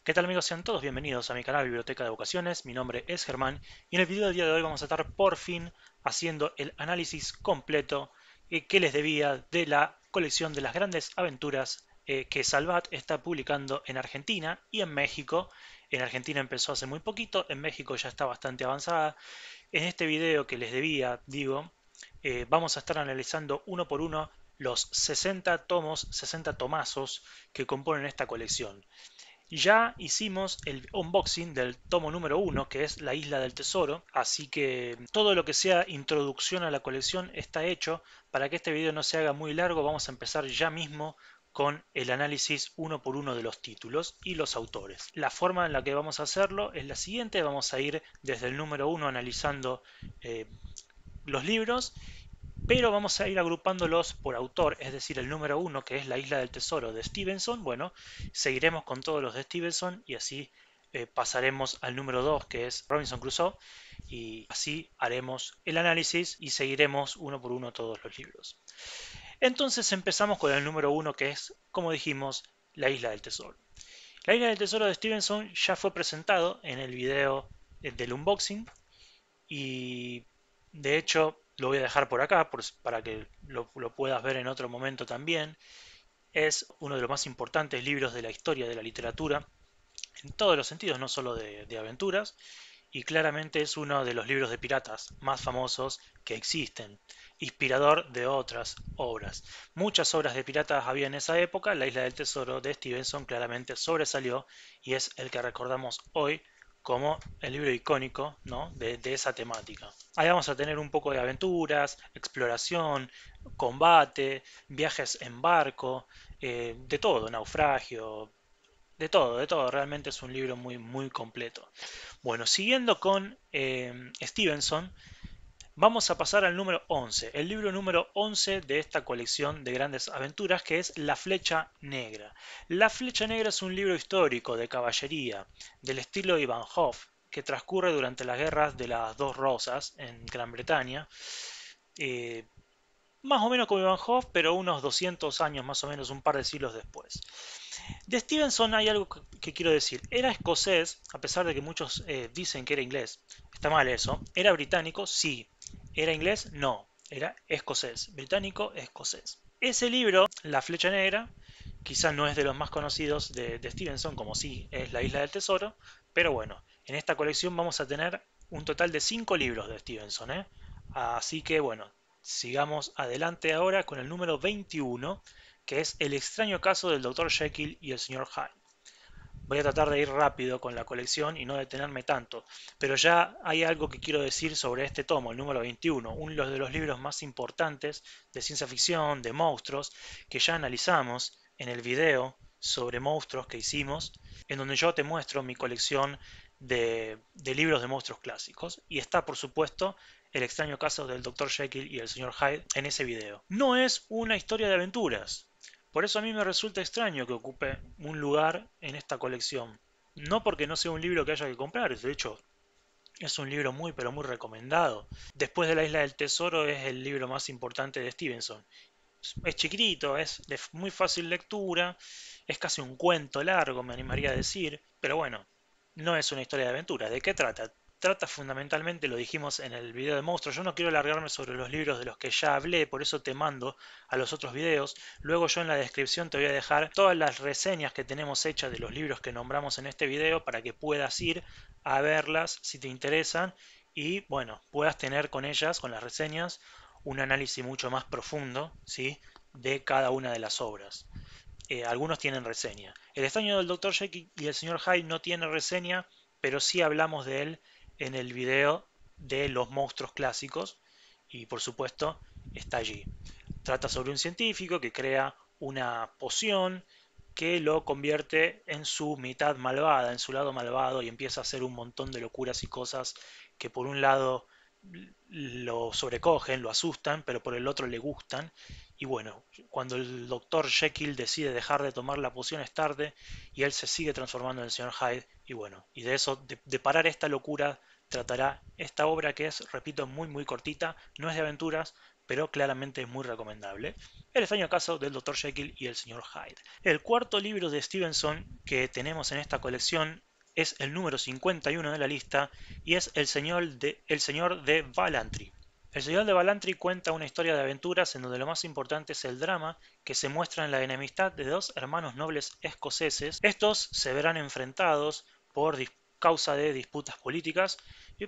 ¿Qué tal amigos? Sean todos bienvenidos a mi canal Biblioteca de Vocaciones. Mi nombre es Germán y en el video del día de hoy vamos a estar por fin haciendo el análisis completo que les debía de la colección de las grandes aventuras que Salvat está publicando en Argentina y en México. En Argentina empezó hace muy poquito, en México ya está bastante avanzada. En este video que les debía, digo, vamos a estar analizando uno por uno los 60 tomos, 60 tomazos que componen esta colección. Ya hicimos el unboxing del tomo número uno, que es La Isla del Tesoro, así que todo lo que sea introducción a la colección está hecho. Para que este video no se haga muy largo, vamos a empezar ya mismo con el análisis uno por uno de los títulos y los autores. La forma en la que vamos a hacerlo es la siguiente: vamos a ir desde el número uno analizando eh, los libros, pero vamos a ir agrupándolos por autor, es decir, el número uno, que es La Isla del Tesoro de Stevenson. Bueno, seguiremos con todos los de Stevenson y así pasaremos al número 2, que es Robinson Crusoe, y así haremos el análisis y seguiremos uno por uno todos los libros. Entonces empezamos con el número uno, que es, como dijimos, La Isla del Tesoro. La Isla del Tesoro de Stevenson ya fue presentado en el video del unboxing y de hecho lo voy a dejar por acá para que lo puedas ver en otro momento también. Es uno de los más importantes libros de la historia de la literatura, en todos los sentidos, no solo de aventuras, y claramente es uno de los libros de piratas más famosos que existen, inspirador de otras obras. Muchas obras de piratas había en esa época. La Isla del Tesoro de Stevenson claramente sobresalió y es el que recordamos hoy como el libro icónico, ¿no?, de esa temática. Ahí vamos a tener un poco de aventuras, exploración, combate, viajes en barco, de todo, naufragio, de todo. Realmente es un libro muy, muy completo. Bueno, siguiendo con Stevenson, vamos a pasar al número 11, el libro número 11 de esta colección de grandes aventuras, que es La Flecha Negra. La Flecha Negra es un libro histórico de caballería del estilo Ivanhoe, que transcurre durante las guerras de las Dos Rosas en Gran Bretaña. Eh, Más o menos como Ivanhoe, pero unos 200 años más o menos, un par de siglos después. De Stevenson hay algo que quiero decir. Era escocés, a pesar de que muchos dicen que era inglés. Está mal eso. ¿Era británico? Sí. ¿Era inglés? No. Era escocés. Británico, escocés. Ese libro, La Flecha Negra, quizás no es de los más conocidos de Stevenson, como sí es La Isla del Tesoro, pero bueno, en esta colección vamos a tener un total de 5 libros de Stevenson, ¿eh? Así que bueno, sigamos adelante ahora con el número 21, que es El extraño caso del Dr. Jekyll y el Sr. Hyde. Voy a tratar de ir rápido con la colección y no detenerme tanto, pero ya hay algo que quiero decir sobre este tomo, el número 21, uno de los libros más importantes de ciencia ficción, de monstruos, que ya analizamos en el video sobre monstruos que hicimos, en donde yo te muestro mi colección de libros de monstruos clásicos, y está por supuesto El extraño caso del Dr. Jekyll y el Sr. Hyde en ese video. No es una historia de aventuras, por eso a mí me resulta extraño que ocupe un lugar en esta colección. No porque no sea un libro que haya que comprar, de hecho es un libro muy pero muy recomendado. Después de La Isla del Tesoro es el libro más importante de Stevenson. Es chiquitito, es de muy fácil lectura, es casi un cuento largo, me animaría a decir, pero bueno, no es una historia de aventura. ¿De qué trata? Trata fundamentalmente, lo dijimos en el video de monstruos. Yo no quiero alargarme sobre los libros de los que ya hablé, por eso te mando a los otros videos. Luego yo en la descripción te voy a dejar todas las reseñas que tenemos hechas de los libros que nombramos en este video para que puedas ir a verlas si te interesan y bueno, puedas tener con ellas, con las reseñas, un análisis mucho más profundo, ¿sí?, de cada una de las obras. Algunos tienen reseña. El extraño del Dr. Jekyll y el Sr. Hyde no tiene reseña, pero sí hablamos de él en el video de los monstruos clásicos y por supuesto está allí. Trata sobre un científico que crea una poción que lo convierte en su mitad malvada, en su lado malvado, y empieza a hacer un montón de locuras y cosas que por un lado lo sobrecogen, lo asustan, pero por el otro le gustan. Y bueno, cuando el doctor Jekyll decide dejar de tomar la poción es tarde y él se sigue transformando en el señor Hyde. Y bueno, y de eso, de parar esta locura, tratará esta obra que es, repito, muy muy cortita, no es de aventuras, pero claramente es muy recomendable. El extraño caso del Dr. Jekyll y el Sr. Hyde. El cuarto libro de Stevenson que tenemos en esta colección es el número 51 de la lista y es El Señor de Ballantrae. El Señor de Ballantrae cuenta una historia de aventuras en donde lo más importante es el drama que se muestra en la enemistad de dos hermanos nobles escoceses. Estos se verán enfrentados por causa de disputas políticas,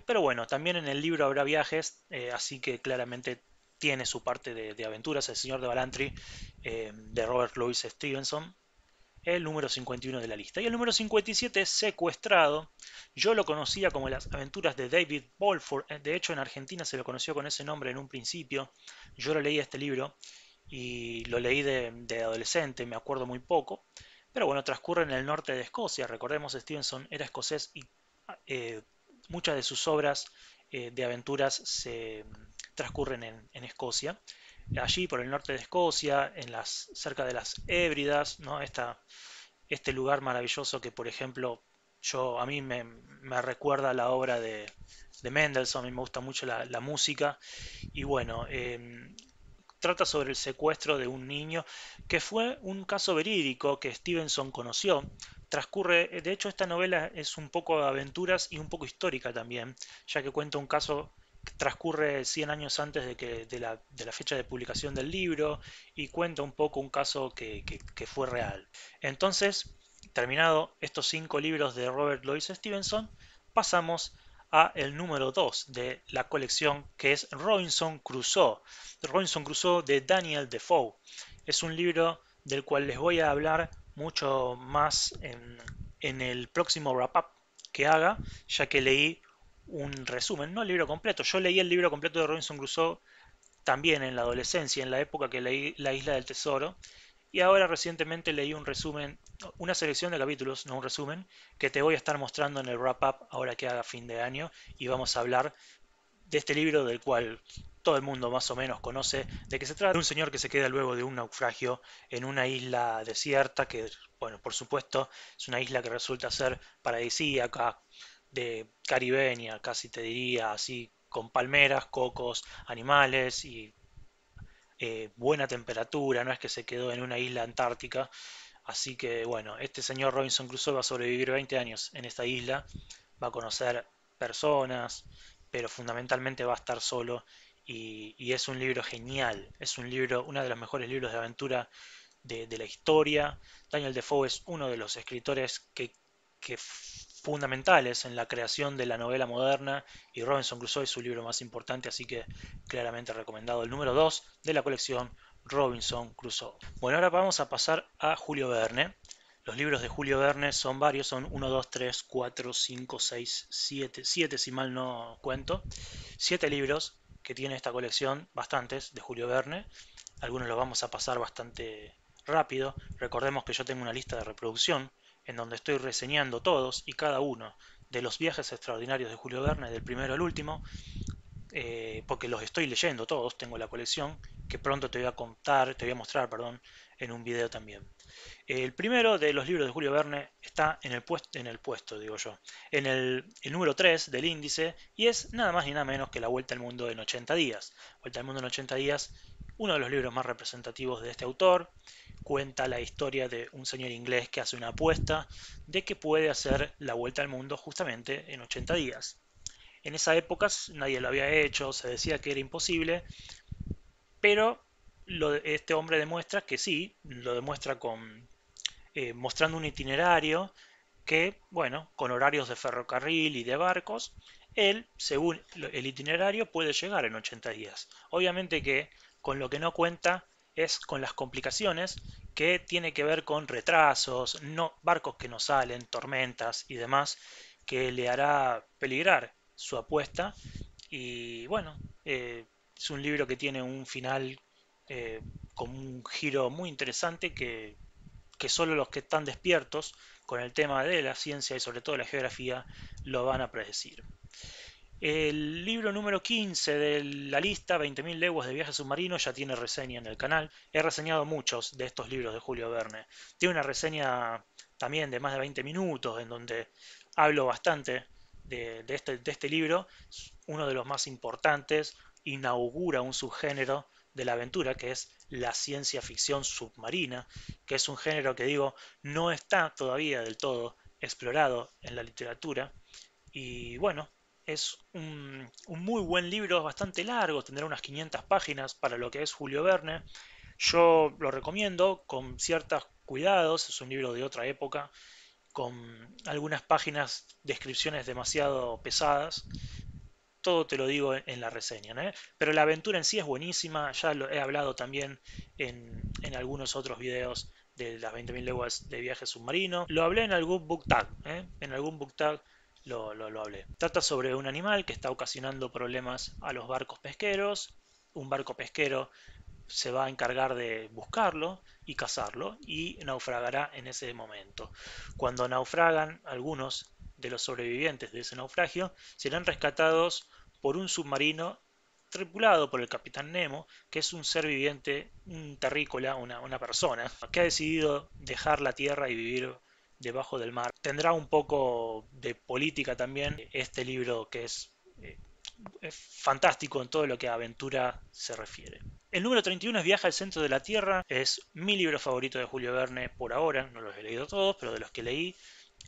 pero bueno, también en el libro habrá viajes, así que claramente tiene su parte de aventuras. El Señor de Ballantrae, de Robert Louis Stevenson, el número 51 de la lista. Y el número 57 es Secuestrado. Yo lo conocía como Las aventuras de David Balfour. De hecho, en Argentina se lo conoció con ese nombre en un principio. Yo lo leí este libro y lo leí de adolescente, me acuerdo muy poco. Pero bueno, transcurre en el norte de Escocia. Recordemos, Stevenson era escocés y eh, muchas de sus obras de aventuras se transcurren en Escocia. Allí por el norte de Escocia, cerca de las Hébridas, ¿no? Este lugar maravilloso que, por ejemplo, a mí me recuerda a la obra de Mendelssohn. A mí me gusta mucho la música y bueno, trata sobre el secuestro de un niño que fue un caso verídico que Stevenson conoció. Transcurre, de hecho, esta novela es un poco de aventuras y un poco histórica también, ya que cuenta un caso que transcurre 100 años antes de la fecha de publicación del libro y cuenta un poco un caso que fue real. Entonces, terminado estos 5 libros de Robert Louis Stevenson, pasamos a el número 2 de la colección, que es Robinson Crusoe. Robinson Crusoe de Daniel Defoe. Es un libro del cual les voy a hablar mucho más en el próximo wrap-up que haga, ya que leí un resumen, no el libro completo. Yo leí el libro completo de Robinson Crusoe también en la adolescencia, en la época que leí La Isla del Tesoro, y ahora recientemente leí un resumen, una selección de capítulos, no un resumen, que te voy a estar mostrando en el wrap-up ahora que haga fin de año, y vamos a hablar de este libro del cual todo el mundo más o menos conoce, de que se trata de un señor que se queda luego de un naufragio en una isla desierta, que, bueno, por supuesto, es una isla que resulta ser paradisíaca, de caribeña, casi te diría, así, con palmeras, cocos, animales y buena temperatura, no es que se quedó en una isla antártica. Así que bueno, este señor Robinson Crusoe va a sobrevivir 20 años en esta isla, va a conocer personas, pero fundamentalmente va a estar solo y es un libro genial, es un libro, uno de los mejores libros de aventura de la historia. Daniel Defoe es uno de los escritores que fundamentales en la creación de la novela moderna y Robinson Crusoe es su libro más importante, así que claramente recomendado. El número 2 de la colección Robinson Crusoe. Bueno, ahora vamos a pasar a Julio Verne. Los libros de Julio Verne son varios, son 1, 2, 3, 4, 5, 6, 7, 7 si mal no cuento. 7 libros que tiene esta colección, bastantes, de Julio Verne. Algunos los vamos a pasar bastante rápido. Recordemos que yo tengo una lista de reproducción en donde estoy reseñando todos y cada uno de los viajes extraordinarios de Julio Verne, del primero al último, porque los estoy leyendo todos, tengo la colección que pronto te voy a contar, te voy a mostrar, perdón, en un video también. El primero de los libros de Julio Verne está en el puesto, digo yo, en el número 3 del índice y es nada más ni nada menos que La Vuelta al Mundo en 80 días. Vuelta al Mundo en 80 días, uno de los libros más representativos de este autor, cuenta la historia de un señor inglés que hace una apuesta de que puede hacer la vuelta al mundo justamente en 80 días. En esa época nadie lo había hecho, se decía que era imposible, pero este hombre demuestra que sí, lo demuestra mostrando un itinerario que, bueno, con horarios de ferrocarril y de barcos, él, según el itinerario, puede llegar en 80 días. Obviamente que con lo que no cuenta es con las complicaciones que tiene que ver con retrasos, barcos que no salen, tormentas y demás, que le hará peligrar su apuesta. Y bueno, es un libro que tiene un final eh, con un giro muy interesante que solo los que están despiertos con el tema de la ciencia y sobre todo la geografía lo van a predecir. El libro número 15 de la lista, 20.000 leguas de viaje submarino, ya tiene reseña en el canal. He reseñado muchos de estos libros de Julio Verne. Tiene una reseña también de más de 20 minutos en donde hablo bastante de este libro, uno de los más importantes inaugura un subgénero de la aventura, que es la ciencia ficción submarina, que es un género que digo no está todavía del todo explorado en la literatura. Y bueno, es un muy buen libro, bastante largo, tendrá unas 500 páginas para lo que es Julio Verne. Yo lo recomiendo con ciertos cuidados, es un libro de otra época, con algunas páginas, descripciones demasiado pesadas. Todo te lo digo en la reseña, ¿no? Pero la aventura en sí es buenísima, ya lo he hablado también en algunos otros videos de las 20.000 leguas de viaje submarino. Lo hablé en algún book tag, ¿eh? En algún book tag lo hablé. Trata sobre un animal que está ocasionando problemas a los barcos pesqueros. Un barco pesquero se va a encargar de buscarlo y cazarlo y naufragará en ese momento. Cuando naufragan, algunos de los sobrevivientes de ese naufragio serán rescatados por un submarino tripulado por el capitán Nemo, que es un ser viviente, un terrícola, una persona, que ha decidido dejar la tierra y vivir debajo del mar. Tendrá un poco de política también este libro, que es fantástico en todo lo que a aventura se refiere. El número 31 es Viaje al centro de la Tierra, es mi libro favorito de Julio Verne por ahora, no los he leído todos, pero de los que leí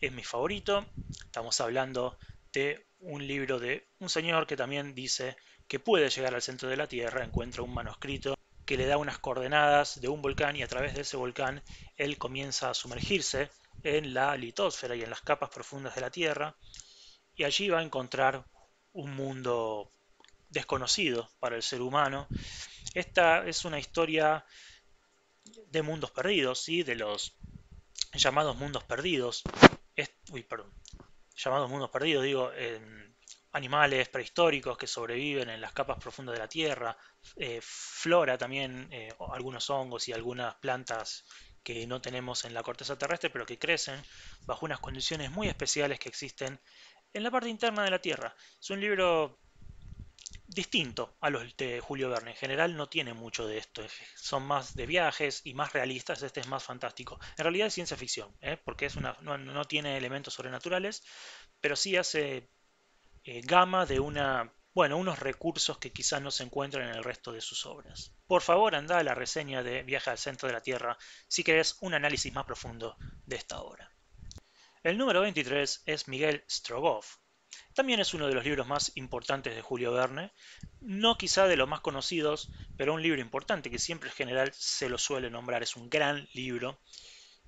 es mi favorito. Estamos hablando de un libro de un señor que también dice que puede llegar al centro de la Tierra, encuentra un manuscrito que le da unas coordenadas de un volcán y a través de ese volcán él comienza a sumergirse en la litosfera y en las capas profundas de la Tierra y allí va a encontrar un mundo desconocido para el ser humano. Esta es una historia de mundos perdidos, ¿sí? De los llamados mundos perdidos. Perdón. Llamados mundos perdidos, digo, animales prehistóricos que sobreviven en las capas profundas de la Tierra, flora también, algunos hongos y algunas plantas que no tenemos en la corteza terrestre, pero que crecen bajo unas condiciones muy especiales que existen en la parte interna de la Tierra. Es un libro distinto a los de Julio Verne. En general no tiene mucho de esto. Son más de viajes y más realistas. Este es más fantástico. En realidad es ciencia ficción, porque no tiene elementos sobrenaturales, pero sí hace gama de unos recursos que quizás no se encuentran en el resto de sus obras. Por favor, anda a la reseña de Viaje al centro de la Tierra si querés un análisis más profundo de esta obra. El número 23 es Miguel Strogoff. También es uno de los libros más importantes de Julio Verne, no quizá de los más conocidos, pero un libro importante que siempre en general se lo suele nombrar. Es un gran libro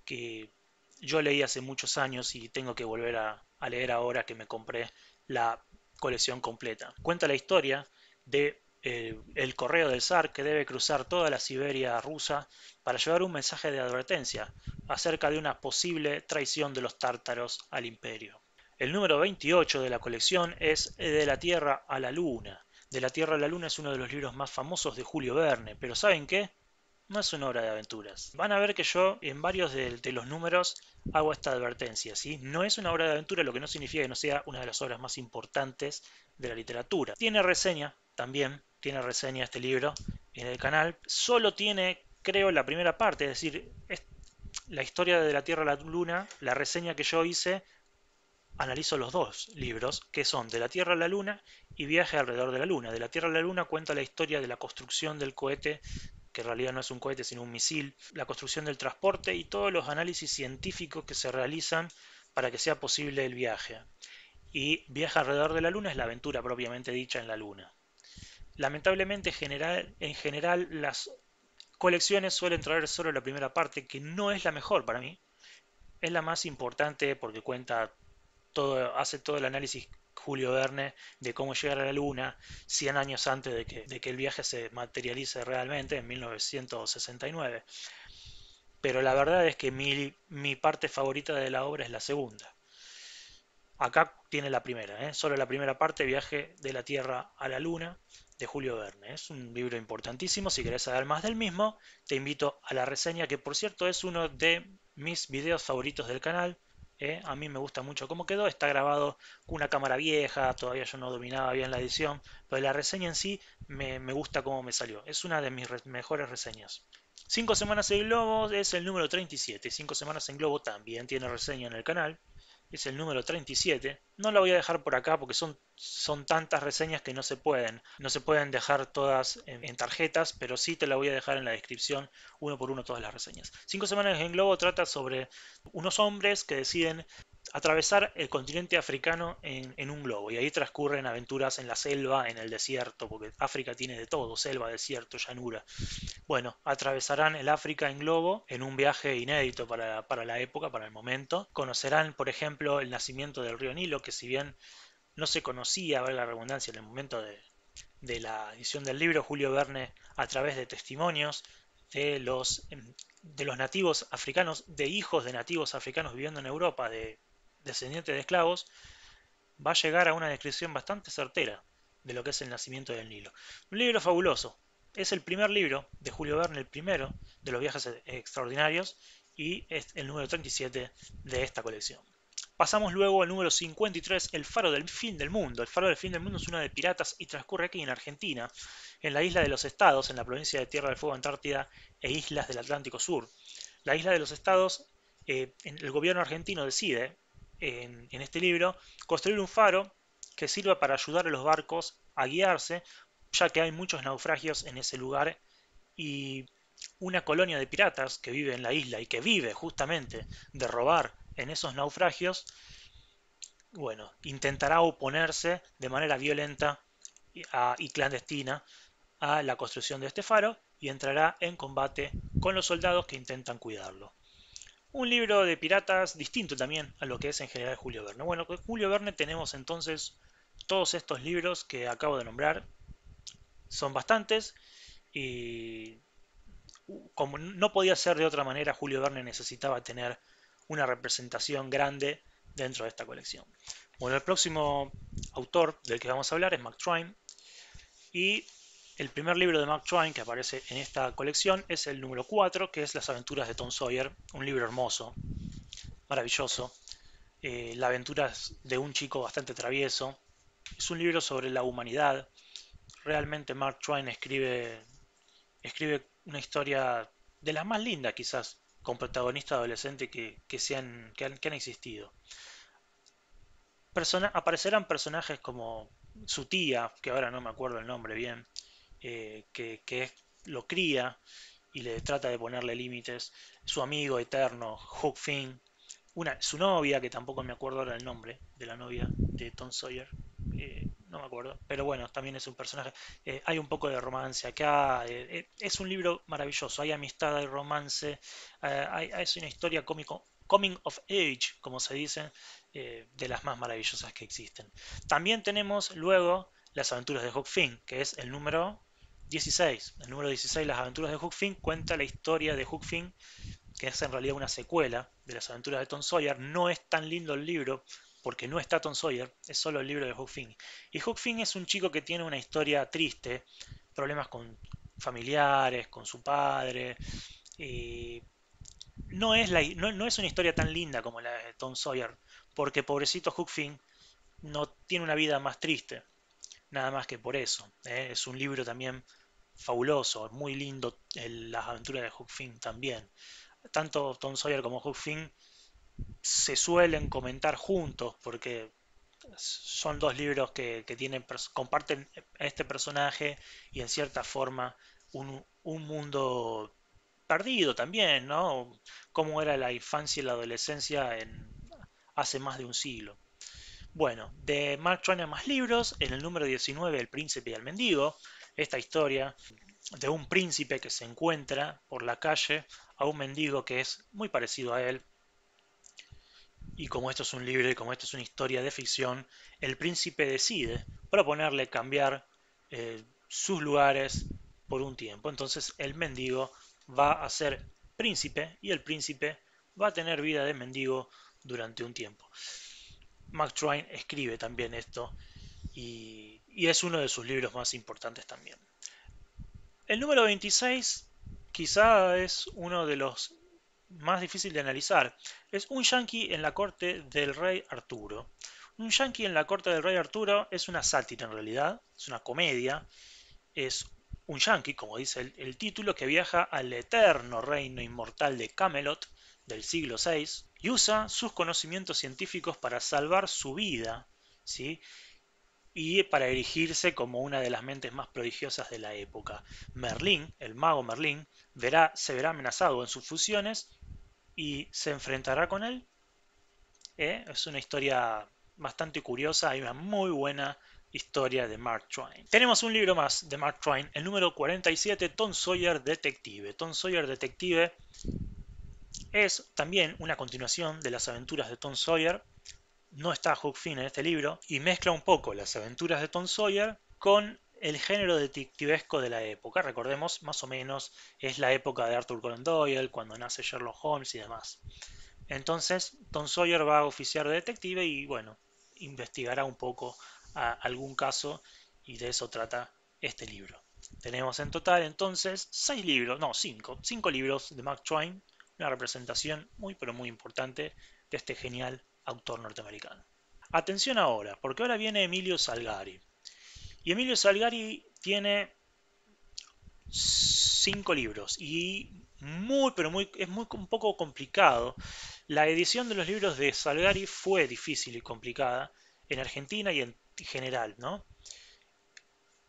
que yo leí hace muchos años y tengo que volver a leer ahora que me compré la colección completa. Cuenta la historia de el correo del zar que debe cruzar toda la Siberia rusa para llevar un mensaje de advertencia acerca de una posible traición de los tártaros al imperio. El número 28 de la colección es De la Tierra a la Luna. De la Tierra a la Luna es uno de los libros más famosos de Julio Verne, pero ¿saben qué? No es una obra de aventuras. Van a ver que yo en varios de los números hago esta advertencia, ¿sí? No es una obra de aventura, lo que no significa que no sea una de las obras más importantes de la literatura. Tiene reseña, también tiene reseña este libro en el canal. Solo tiene, creo, la primera parte, es decir, es la historia de la Tierra a la Luna, la reseña que yo hice analizo los dos libros, que son De la Tierra a la Luna y Viaje alrededor de la Luna. De la Tierra a la Luna cuenta la historia de la construcción del cohete, que en realidad no es un cohete sino un misil, la construcción del transporte y todos los análisis científicos que se realizan para que sea posible el viaje. Y Viaje alrededor de la Luna es la aventura propiamente dicha en la Luna. Lamentablemente, en general las colecciones suelen traer solo la primera parte, que no es la mejor para mí. Es la más importante porque hace todo el análisis Julio Verne de cómo llegar a la Luna 100 años antes de que el viaje se materialice realmente en 1969. Pero la verdad es que mi parte favorita de la obra es la segunda. Acá tiene la primera, solo la primera parte, Viaje de la Tierra a la Luna, de Julio Verne. Es un libro importantísimo. Si querés saber más del mismo, te invito a la reseña, que por cierto es uno de mis videos favoritos del canal. A mí me gusta mucho cómo quedó. Está grabado con una cámara vieja, todavía yo no dominaba bien la edición, pero la reseña en sí me gusta cómo me salió. Es una de mis mejores reseñas. 5 semanas en Globo es el número 37. 5 semanas en Globo también tiene reseña en el canal. es el número 37. No la voy a dejar por acá porque son tantas reseñas que no se pueden dejar todas en tarjetas, pero sí te la voy a dejar en la descripción uno por uno todas las reseñas. 5 semanas en globo trata sobre unos hombres que deciden atravesar el continente africano en un globo y ahí transcurren aventuras en la selva, en el desierto, porque África tiene de todo, selva, desierto, llanura. Bueno, atravesarán el África en globo en un viaje inédito para la época, para el momento. Conocerán, por ejemplo, el nacimiento del río Nilo, que si bien no se conocía, valga la redundancia, en el momento de la edición del libro, Julio Verne, a través de testimonios de de los nativos africanos, de hijos de nativos africanos viviendo en Europa, de descendientes de esclavos, va a llegar a una descripción bastante certera de lo que es el nacimiento del Nilo. Un libro fabuloso. Es el primer libro de Julio Verne, el primero de los viajes extraordinarios, y es el número 37 de esta colección. Pasamos luego al número 53, El Faro del Fin del Mundo. El Faro del Fin del Mundo es una de piratas y transcurre aquí en Argentina, en la isla de los Estados, en la provincia de Tierra del Fuego, Antártida e islas del Atlántico Sur. La isla de los Estados, el gobierno argentino decide en este libro construir un faro que sirva para ayudar a los barcos a guiarse, ya que hay muchos naufragios en ese lugar y una colonia de piratas que vive en la isla y que vive justamente de robar en esos naufragios, bueno, intentará oponerse de manera violenta y clandestina a la construcción de este faro y entrará en combate con los soldados que intentan cuidarlo. Un libro de piratas distinto también a lo que es en general Julio Verne. Bueno, con Julio Verne tenemos entonces todos estos libros que acabo de nombrar. Son bastantes y como no podía ser de otra manera, Julio Verne necesitaba tener una representación grande dentro de esta colección. Bueno, el próximo autor del que vamos a hablar es Mark Twain y el primer libro de Mark Twain que aparece en esta colección es el número 4, que es Las aventuras de Tom Sawyer, un libro hermoso, maravilloso. La aventura de un chico bastante travieso. Es un libro sobre la humanidad. Realmente Mark Twain escribe una historia de las más lindas quizás, con protagonista adolescente que han existido. Aparecerán personajes como su tía, que ahora no me acuerdo el nombre bien, lo cría y le trata de ponerle límites, su amigo eterno, Huck Finn, su novia, que tampoco me acuerdo ahora el nombre de la novia de Tom Sawyer, no me acuerdo, pero bueno, también es un personaje. Hay un poco de romance acá, es un libro maravilloso, hay amistad, hay romance, es una historia cómico, coming of age, como se dice, de las más maravillosas que existen. También tenemos luego Las aventuras de Huck Finn, que es el número 16. El número 16, Las aventuras de Huck Finn, cuenta la historia de Huck Finn, que es en realidad una secuela de las aventuras de Tom Sawyer. No es tan lindo el libro porque no está Tom Sawyer, es solo el libro de Huck Finn. Y Huck Finn es un chico que tiene una historia triste, problemas con familiares, con su padre. Y no es una historia tan linda como la de Tom Sawyer, porque pobrecito Huck Finn no tiene una vida más triste, nada más que por eso. Es un libro también fabuloso, muy lindo, las aventuras de Huck Finn también. Tanto Tom Sawyer como Huck Finn se suelen comentar juntos porque son dos libros que comparten este personaje y en cierta forma un mundo perdido también, ¿no? Cómo era la infancia y la adolescencia hace más de un siglo. Bueno, de Mark Twain hay más libros, en el número 19, El príncipe y el mendigo, esta historia de un príncipe que se encuentra por la calle a un mendigo que es muy parecido a él, y como esto es un libro y como esto es una historia de ficción, el príncipe decide proponerle cambiar sus lugares por un tiempo. Entonces el mendigo va a ser príncipe y el príncipe va a tener vida de mendigo durante un tiempo. Mark Twain escribe también esto y es uno de sus libros más importantes también. El número 26 quizá es uno de los más difíciles de analizar. Es un yankee en la corte del rey Arturo. Un yankee en la corte del rey Arturo es una sátira en realidad, es una comedia, es un yankee, como dice el título, que viaja al eterno reino inmortal de Camelot, del siglo VI y usa sus conocimientos científicos para salvar su vida, ¿sí? Y para erigirse como una de las mentes más prodigiosas de la época. Merlín, el mago Merlín, se verá amenazado en sus fusiones y se enfrentará con él. Es una historia bastante curiosa y una muy buena historia de Mark Twain. Tenemos un libro más de Mark Twain, el número 47, Tom Sawyer Detective. Tom Sawyer Detective es también una continuación de las aventuras de Tom Sawyer. No está Huck Finn en este libro y mezcla un poco las aventuras de Tom Sawyer con el género detectivesco de la época. Recordemos, más o menos, es la época de Arthur Conan Doyle, cuando nace Sherlock Holmes y demás. Entonces, Tom Sawyer va a oficiar de detective y, bueno, investigará un poco algún caso y de eso trata este libro. Tenemos en total entonces 6 libros, no, 5 libros de Mark Twain, una representación muy pero muy importante de este genial autor norteamericano. Atención ahora, porque ahora viene Emilio Salgari. Y Emilio Salgari tiene 5 libros y es un poco complicado. La edición de los libros de Salgari fue difícil y complicada en Argentina y en general, ¿no?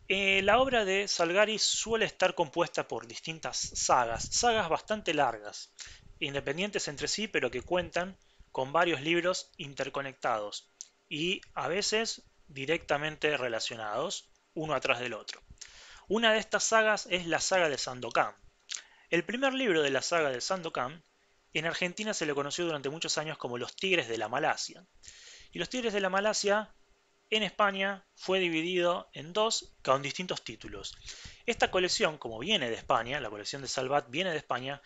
La obra de Salgari suele estar compuesta por distintas sagas bastante largas, independientes entre sí, pero que cuentan con varios libros interconectados y a veces directamente relacionados uno atrás del otro. Una de estas sagas es la saga de Sandokan. El primer libro de la saga de Sandokan en Argentina se le conoció durante muchos años como Los Tigres de la Malasia. Y Los Tigres de la Malasia en España fue dividido en dos con distintos títulos. Esta colección, como viene de España, la colección de Salvat viene de España,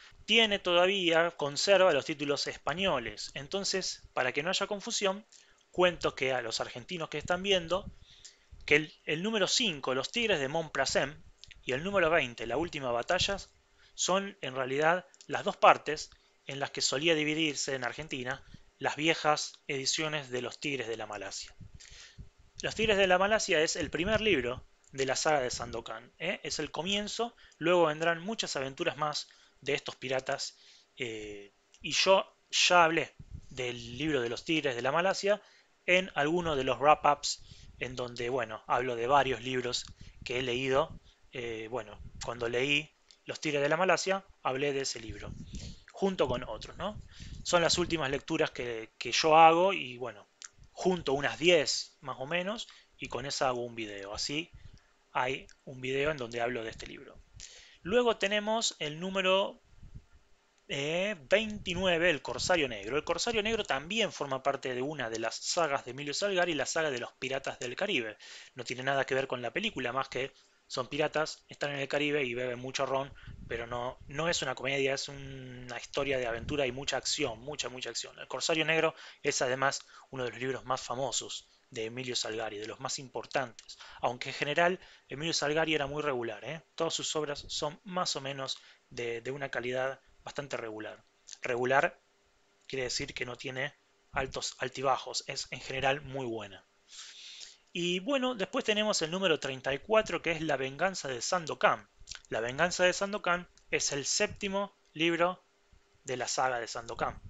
conserva los títulos españoles. Entonces, para que no haya confusión, cuento que a los argentinos que están viendo que el número 5, Los Tigres de Montprasem, y el número 20, La Última Batalla, son en realidad las dos partes en las que solía dividirse en Argentina las viejas ediciones de Los Tigres de la Malasia. Los Tigres de la Malasia es el primer libro de la saga de Sandokan, ¿eh? Es el comienzo, luego vendrán muchas aventuras más de estos piratas y yo ya hablé del libro de los Tigres de la Malasia en alguno de los wrap-ups en donde, bueno, hablo de varios libros que he leído. Bueno, cuando leí Los Tigres de la Malasia, hablé de ese libro, junto con otros, ¿no? Son las últimas lecturas que yo hago y, bueno, junto unas 10 más o menos y con esa hago un video. Así hay un video en donde hablo de este libro. Luego tenemos el número 29, El Corsario Negro. El Corsario Negro también forma parte de una de las sagas de Emilio Salgari, la saga de los Piratas del Caribe. No tiene nada que ver con la película, más que son piratas, están en el Caribe y beben mucho ron, pero no es una comedia, es una historia de aventura y mucha acción, mucha acción. El Corsario Negro es además uno de los libros más famosos de Emilio Salgari, de los más importantes, aunque en general Emilio Salgari era muy regular, ¿eh? Todas sus obras son más o menos de una calidad bastante regular. Regular quiere decir que no tiene altos altibajos, es en general muy buena. Y bueno, después tenemos el número 34 que es La venganza de Sandokan. La venganza de Sandokan es el séptimo libro de la saga de Sandokan.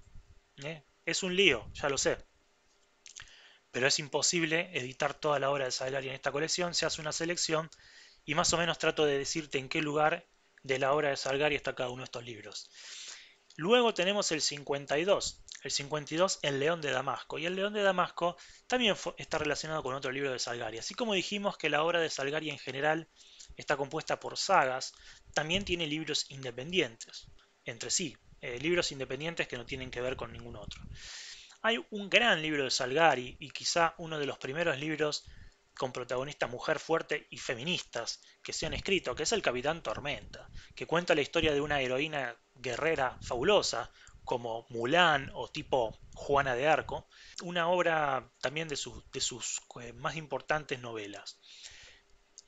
Es un lío, ya lo sé. Pero es imposible editar toda la obra de Salgari en esta colección. Se hace una selección y más o menos trato de decirte en qué lugar de la obra de Salgari está cada uno de estos libros. Luego tenemos el 52. El 52, El León de Damasco. Y el León de Damasco también está relacionado con otro libro de Salgari. Así como dijimos que la obra de Salgari en general está compuesta por sagas, también tiene libros independientes entre sí. Libros independientes que no tienen que ver con ningún otro. Hay un gran libro de Salgari y quizá uno de los primeros libros con protagonista mujer fuerte y feministas que se han escrito, que es El Capitán Tormenta, que cuenta la historia de una heroína guerrera fabulosa como Mulan o tipo Juana de Arco, una obra también de sus más importantes novelas.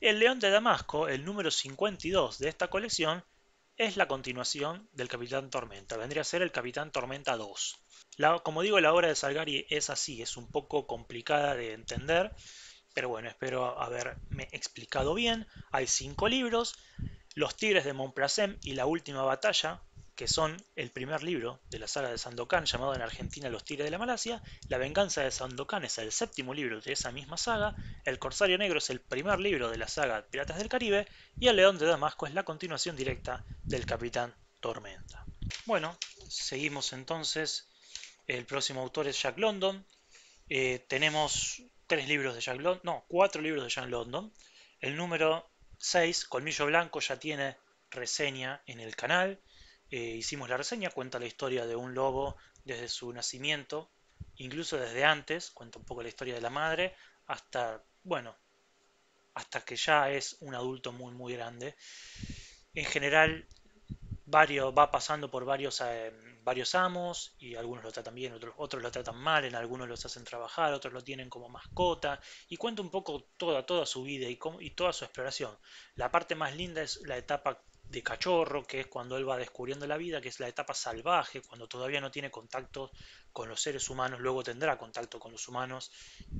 El León de Damasco, el número 52 de esta colección, es la continuación del Capitán Tormenta, vendría a ser el Capitán Tormenta 2. Como digo, la obra de Salgari es así, es un poco complicada de entender, pero bueno, espero haberme explicado bien. Hay 5 libros, Los Tigres de Montprasem y La Última Batalla, que son el primer libro de la saga de Sandokan, llamado en Argentina Los Tigres de la Malasia. La venganza de Sandokan es el séptimo libro de esa misma saga. El Corsario Negro es el primer libro de la saga Piratas del Caribe. Y El León de Damasco es la continuación directa del Capitán Tormenta. Bueno, seguimos entonces. El próximo autor es Jack London. Tenemos 3 libros de Jack London, no, 4 libros de Jack London. El número 6, Colmillo Blanco, ya tiene reseña en el canal. Hicimos la reseña, cuenta la historia de un lobo desde su nacimiento, incluso desde antes, cuenta un poco la historia de la madre, hasta, bueno, hasta que ya es un adulto muy muy grande. En general va pasando por varios amos y algunos lo tratan bien, otros lo tratan mal, en algunos los hacen trabajar, otros lo tienen como mascota y cuenta un poco toda su vida y toda su exploración. La parte más linda es la etapa de cachorro, que es cuando él va descubriendo la vida, que es la etapa salvaje, cuando todavía no tiene contacto con los seres humanos, luego tendrá contacto con los humanos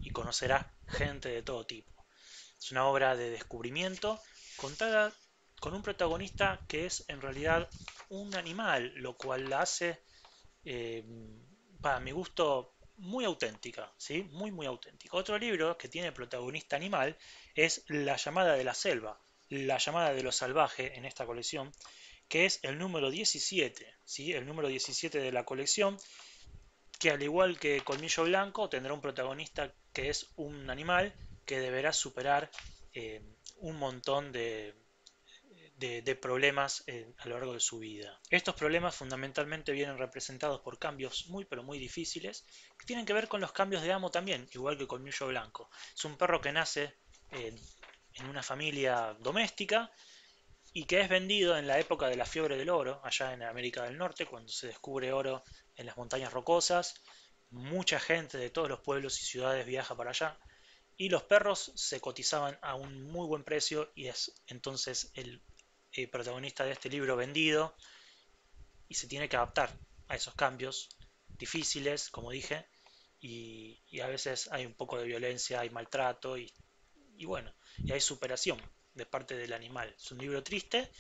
y conocerá gente de todo tipo. Es una obra de descubrimiento contada con un protagonista que es en realidad un animal, lo cual la hace, eh, para mi gusto, muy auténtica, ¿sí? Muy, muy auténtica. Otro libro que tiene protagonista animal es La llamada de la selva, La llamada de lo salvaje en esta colección, que es el número 17, ¿sí? El número 17 de la colección, que al igual que Colmillo Blanco tendrá un protagonista que es un animal que deberá superar eh, un montón de problemas a lo largo de su vida. Estos problemas fundamentalmente vienen representados por cambios muy pero muy difíciles que tienen que ver con los cambios de amo también, igual que Colmillo Blanco. Es un perro que nace en una familia doméstica y que es vendido en la época de la fiebre del oro, allá en América del Norte, cuando se descubre oro en las montañas rocosas. Mucha gente de todos los pueblos y ciudades viaja para allá y los perros se cotizaban a un muy buen precio y es entonces el protagonista de este libro vendido y se tiene que adaptar a esos cambios difíciles, como dije, y a veces hay un poco de violencia, hay maltrato y bueno, y hay superación de parte del animal. Es un libro triste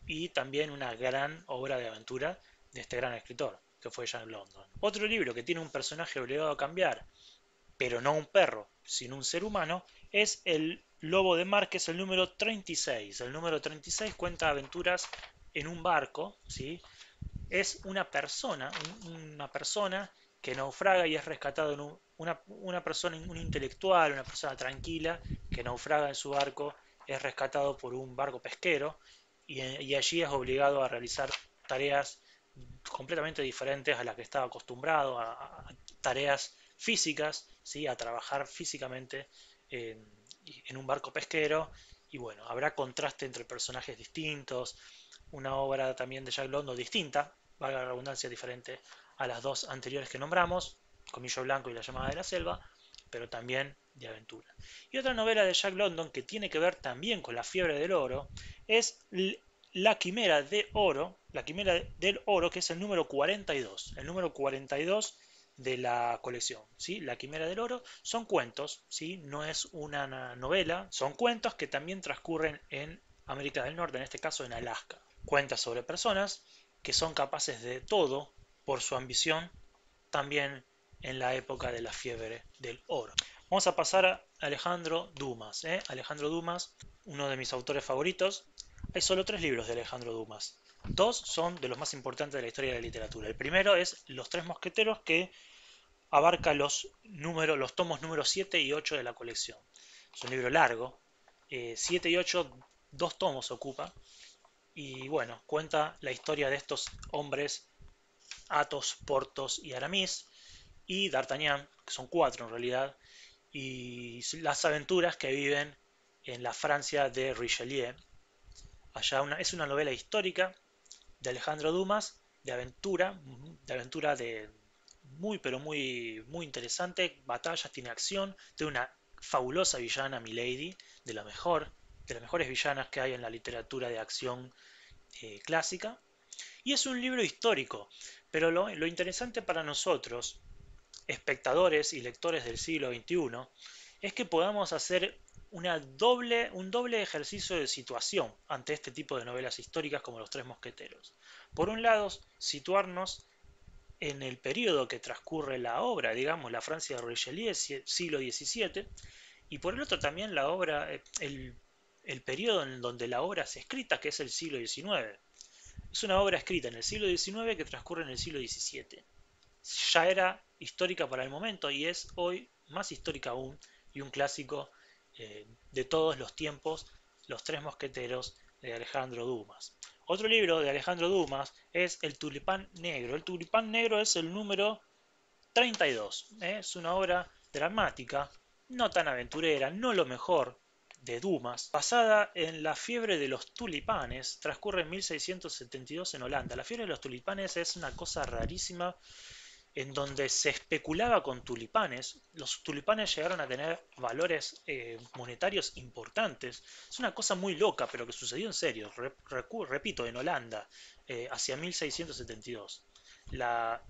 y también una gran obra de aventura de este gran escritor, que fue Jack London. Otro libro que tiene un personaje obligado a cambiar, pero no un perro, sino un ser humano, es El Lobo de Mar, que es el número 36. El número 36 cuenta aventuras en un barco, ¿sí? Es una persona que naufraga y es rescatado en una persona, un intelectual, una persona tranquila, que naufraga en su barco, es rescatado por un barco pesquero y allí es obligado a realizar tareas completamente diferentes a las que estaba acostumbrado, a tareas físicas, ¿sí? A trabajar físicamente en, en un barco pesquero. Y bueno, habrá contraste entre personajes distintos, una obra también de Jack London distinta, valga la redundancia, diferente a las dos anteriores que nombramos, Comillo Blanco y La llamada de la selva, pero también de aventura. Y otra novela de Jack London que tiene que ver también con la fiebre del oro es La Quimera de Oro, La Quimera del Oro, que es el número 42, el número 42 de la colección, ¿sí? La Quimera del Oro son cuentos, ¿sí? No es una novela, son cuentos que también transcurren en América del Norte, en este caso en Alaska. Cuenta sobre personas que son capaces de todo por su ambición, también en la época de la fiebre del oro. Vamos a pasar a Alejandro Dumas. Alejandro Dumas, uno de mis autores favoritos. Hay solo 3 libros de Alejandro Dumas. 2 son de los más importantes de la historia de la literatura. El primero es Los Tres Mosqueteros, que abarca los tomos número 7 y 8 de la colección. Es un libro largo. 7 y 8, 2 tomos ocupa. Y bueno, cuenta la historia de estos hombres, Athos, Porthos y Aramis, y D'Artagnan, que son 4 en realidad, y las aventuras que viven en la Francia de Richelieu. Es una novela histórica de Alejandro Dumas, de aventura muy pero muy muy interesante, batallas, tiene acción, tiene una fabulosa villana, Milady, de las mejores villanas que hay en la literatura de acción clásica. Y es un libro histórico, pero lo interesante para nosotros, espectadores y lectores del siglo XXI, es que podamos hacer un doble ejercicio de situación ante este tipo de novelas históricas como Los Tres Mosqueteros. Por un lado, situarnos en el periodo que transcurre la obra, digamos, la Francia de Richelieu, siglo XVII, y por el otro también la obra, el periodo en donde la obra es escrita, que es el siglo XIX. Es una obra escrita en el siglo XIX que transcurre en el siglo XVII. Ya era histórica para el momento y es hoy más histórica aún y un clásico de todos los tiempos, Los Tres Mosqueteros de Alejandro Dumas. Otro libro de Alejandro Dumas es El Tulipán Negro. El Tulipán Negro es el número 32. Es una obra dramática, no tan aventurera, no lo mejor de Dumas, basada en la fiebre de los tulipanes, transcurre en 1672 en Holanda. La fiebre de los tulipanes es una cosa rarísima en donde se especulaba con tulipanes. Los tulipanes llegaron a tener valores monetarios importantes. Es una cosa muy loca, pero que sucedió en serio. Repito, en Holanda, hacia 1672.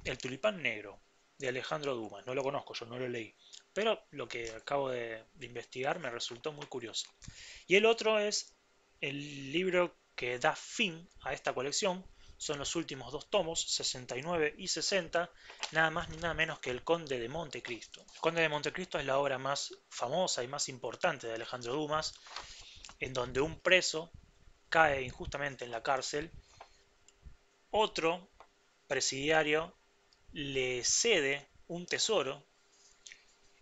El tulipán negro de Alejandro Dumas. No lo conozco, yo no lo leí. Pero lo que acabo de investigar me resultó muy curioso. Y el otro es el libro que da fin a esta colección. Son los últimos dos tomos, 69 y 60, nada más ni nada menos que El Conde de Montecristo. El Conde de Montecristo es la obra más famosa y más importante de Alejandro Dumas, en donde un preso cae injustamente en la cárcel, otro presidiario le cede un tesoro,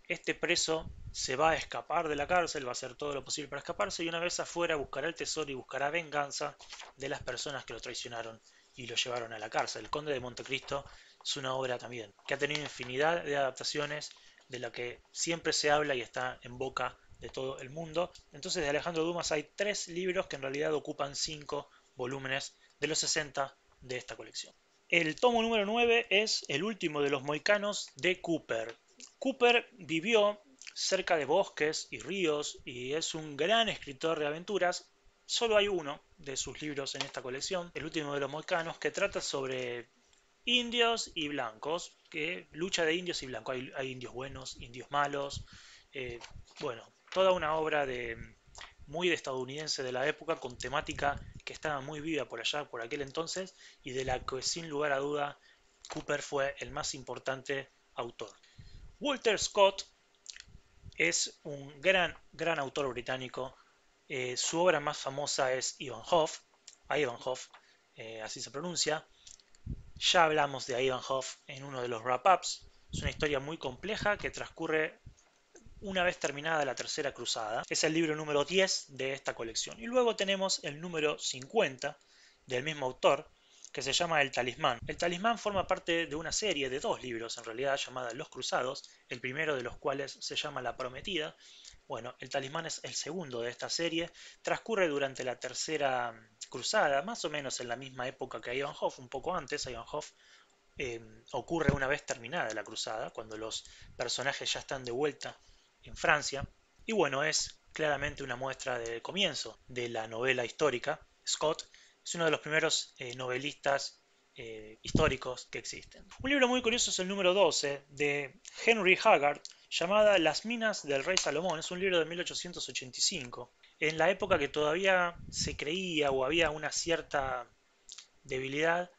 este preso se va a escapar de la cárcel, va a hacer todo lo posible para escaparse y una vez afuera buscará el tesoro y buscará venganza de las personas que lo traicionaron y lo llevaron a la cárcel. El Conde de Montecristo es una obra también que ha tenido infinidad de adaptaciones, de la que siempre se habla y está en boca de todo el mundo. Entonces de Alejandro Dumas hay tres libros que en realidad ocupan 5 volúmenes de los 60 de esta colección. El tomo número 9 es El último de los mohicanos de Cooper. Cooper vivió cerca de bosques y ríos y es un gran escritor de aventuras. Solo hay uno de sus libros en esta colección, El último de los mohicanos, que trata sobre indios y blancos, que lucha de indios y blancos. Hay indios buenos, indios malos. eh, bueno, toda una obra muy de estadounidense de la época, con temática que estaba muy viva por allá, por aquel entonces, y de la que sin lugar a duda Cooper fue el más importante autor. Walter Scott es un gran autor británico. Su obra más famosa es Ivanhoe, así se pronuncia. Ya hablamos de Ivanhoe en uno de los wrap-ups. Es una historia muy compleja que transcurre una vez terminada la Tercera Cruzada. Es el libro número 10 de esta colección. Y luego tenemos el número 50 del mismo autor, que se llama El Talismán. El Talismán forma parte de una serie de dos libros, en realidad, llamada Los Cruzados, el primero de los cuales se llama La Prometida. Bueno, El Talismán es el segundo de esta serie. Transcurre durante la Tercera Cruzada, más o menos en la misma época que Ivanhoe, un poco antes. Ivanhoe ocurre una vez terminada la cruzada, cuando los personajes ya están de vuelta en Francia. Y bueno, es claramente una muestra del comienzo de la novela histórica. Scott es uno de los primeros novelistas históricos que existen. Un libro muy curioso es el número 12 de Henry Haggard, llamada Las minas del rey Salomón. Es un libro de 1885, en la época que todavía se creía o había una cierta debilidad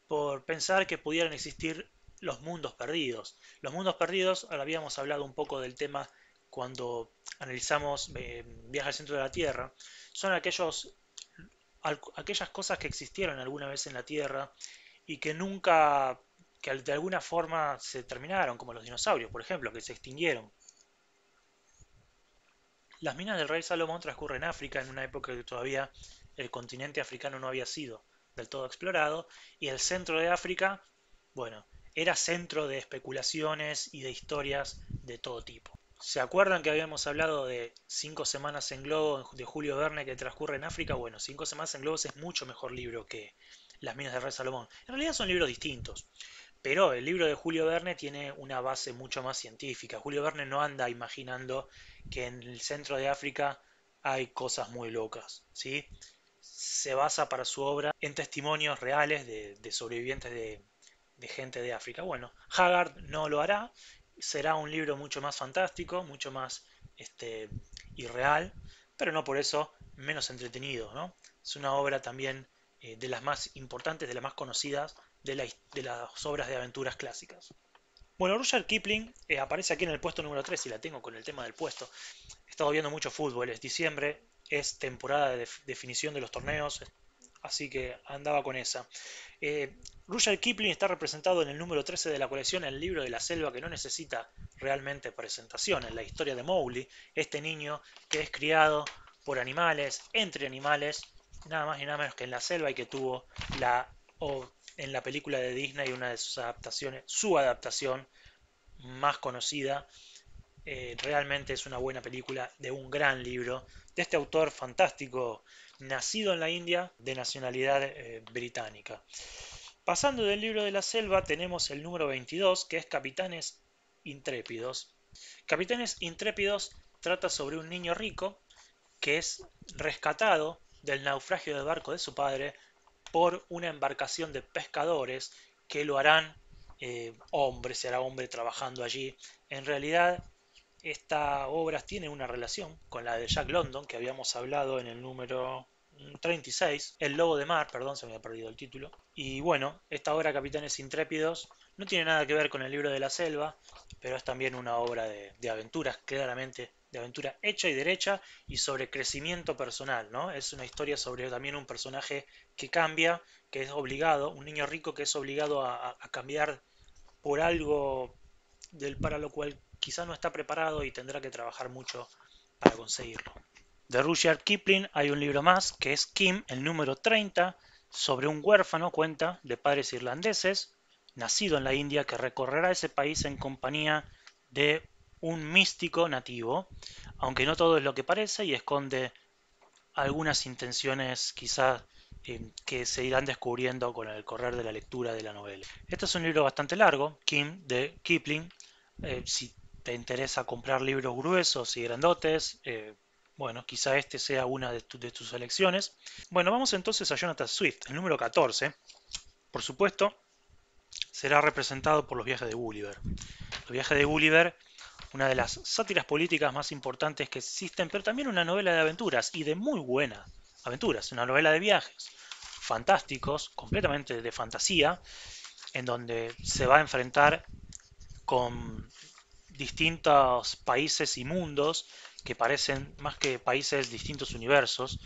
por pensar que pudieran existir los mundos perdidos. Los mundos perdidos, ahora habíamos hablado un poco del tema cuando analizamos Viaje al centro de la Tierra, son aquellas cosas que existieron alguna vez en la Tierra y que nunca, que de alguna forma se terminaron, como los dinosaurios, por ejemplo, que se extinguieron. Las minas del rey Salomón transcurren en África, en una época que todavía el continente africano no había sido del todo explorado, y el centro de África, bueno, era centro de especulaciones y de historias de todo tipo. ¿Se acuerdan que habíamos hablado de 5 semanas en globo de Julio Verne que transcurre en África? Bueno, 5 semanas en globo es mucho mejor libro que Las minas del rey Salomón. En realidad son libros distintos, pero el libro de Julio Verne tiene una base mucho más científica. Julio Verne no anda imaginando que en el centro de África hay cosas muy locas, ¿sí? Se basa para su obra en testimonios reales de sobrevivientes de gente de África. Bueno, Haggard no lo hará, será un libro mucho más fantástico, mucho más y real, pero no por eso menos entretenido, ¿no? Es una obra también de las más importantes, de las más conocidas de las obras de aventuras clásicas. Bueno, Rudyard Kipling aparece aquí en el puesto número 3 y la tengo con el tema del puesto. He estado viendo mucho fútbol, es diciembre, es temporada de definición de los torneos, así que andaba con esa. Eh, Rudyard Kipling está representado en el número 13 de la colección El libro de la selva, que no necesita realmente presentación, en la historia de Mowgli, este niño que es criado por animales, entre animales, nada más y nada menos que en la selva, y que tuvo en la película de Disney una de sus adaptaciones, su adaptación más conocida. Realmente es una buena película de un gran libro de este autor fantástico, nacido en la India, de nacionalidad británica. Pasando del libro de la selva tenemos el número 22, que es Capitanes Intrépidos. Capitanes Intrépidos trata sobre un niño rico que es rescatado del naufragio del barco de su padre por una embarcación de pescadores que lo harán hombre, será hombre trabajando allí. En realidad, esta obra tiene una relación con la de Jack London, que habíamos hablado en el número 36, El Lobo de Mar, perdón, se me había perdido el título. Y bueno, esta obra Capitanes Intrépidos no tiene nada que ver con el libro de la selva, pero es también una obra de aventuras, claramente, de aventura hecha y derecha y sobre crecimiento personal, ¿no? Es una historia sobre también un personaje que cambia, que es obligado, un niño rico que es obligado a cambiar por algo para lo cual quizá no está preparado y tendrá que trabajar mucho para conseguirlo. De Rudyard Kipling hay un libro más que es Kim, el número 30, sobre un huérfano, cuenta, de padres irlandeses, nacido en la India, que recorrerá ese país en compañía de un místico nativo, aunque no todo es lo que parece y esconde algunas intenciones quizás que se irán descubriendo con el correr de la lectura de la novela. Este es un libro bastante largo, Kim, de Kipling. Si te interesa comprar libros gruesos y grandotes, bueno, quizá este sea una de tus elecciones. Bueno, vamos entonces a Jonathan Swift, el número 14. Por supuesto, será representado por Los viajes de Gulliver. Los viajes de Gulliver, una de las sátiras políticas más importantes que existen, pero también una novela de aventuras y de muy buenas aventuras, una novela de viajes fantásticos, completamente de fantasía, en donde se va a enfrentar con distintos países y mundos que parecen más que países, distintos universos.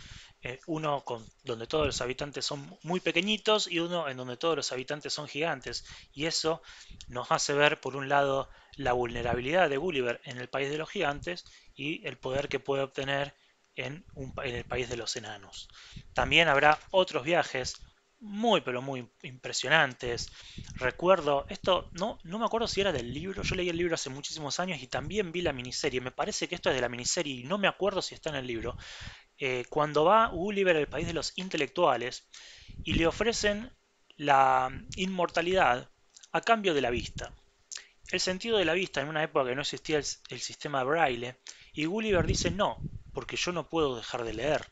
Uno donde todos los habitantes son muy pequeñitos y uno en donde todos los habitantes son gigantes. Y eso nos hace ver, por un lado, la vulnerabilidad de Gulliver en el país de los gigantes y el poder que puede obtener en el país de los enanos. También habrá otros viajes muy pero muy impresionantes. Recuerdo, esto no me acuerdo si era del libro, yo leí el libro hace muchísimos años y también vi la miniserie, me parece que esto es de la miniserie y no me acuerdo si está en el libro. Cuando va Gulliver al país de los intelectuales y le ofrecen la inmortalidad a cambio de la vista. El sentido de la vista en una época que no existía el sistema Braille, y Gulliver dice no, porque yo no puedo dejar de leer.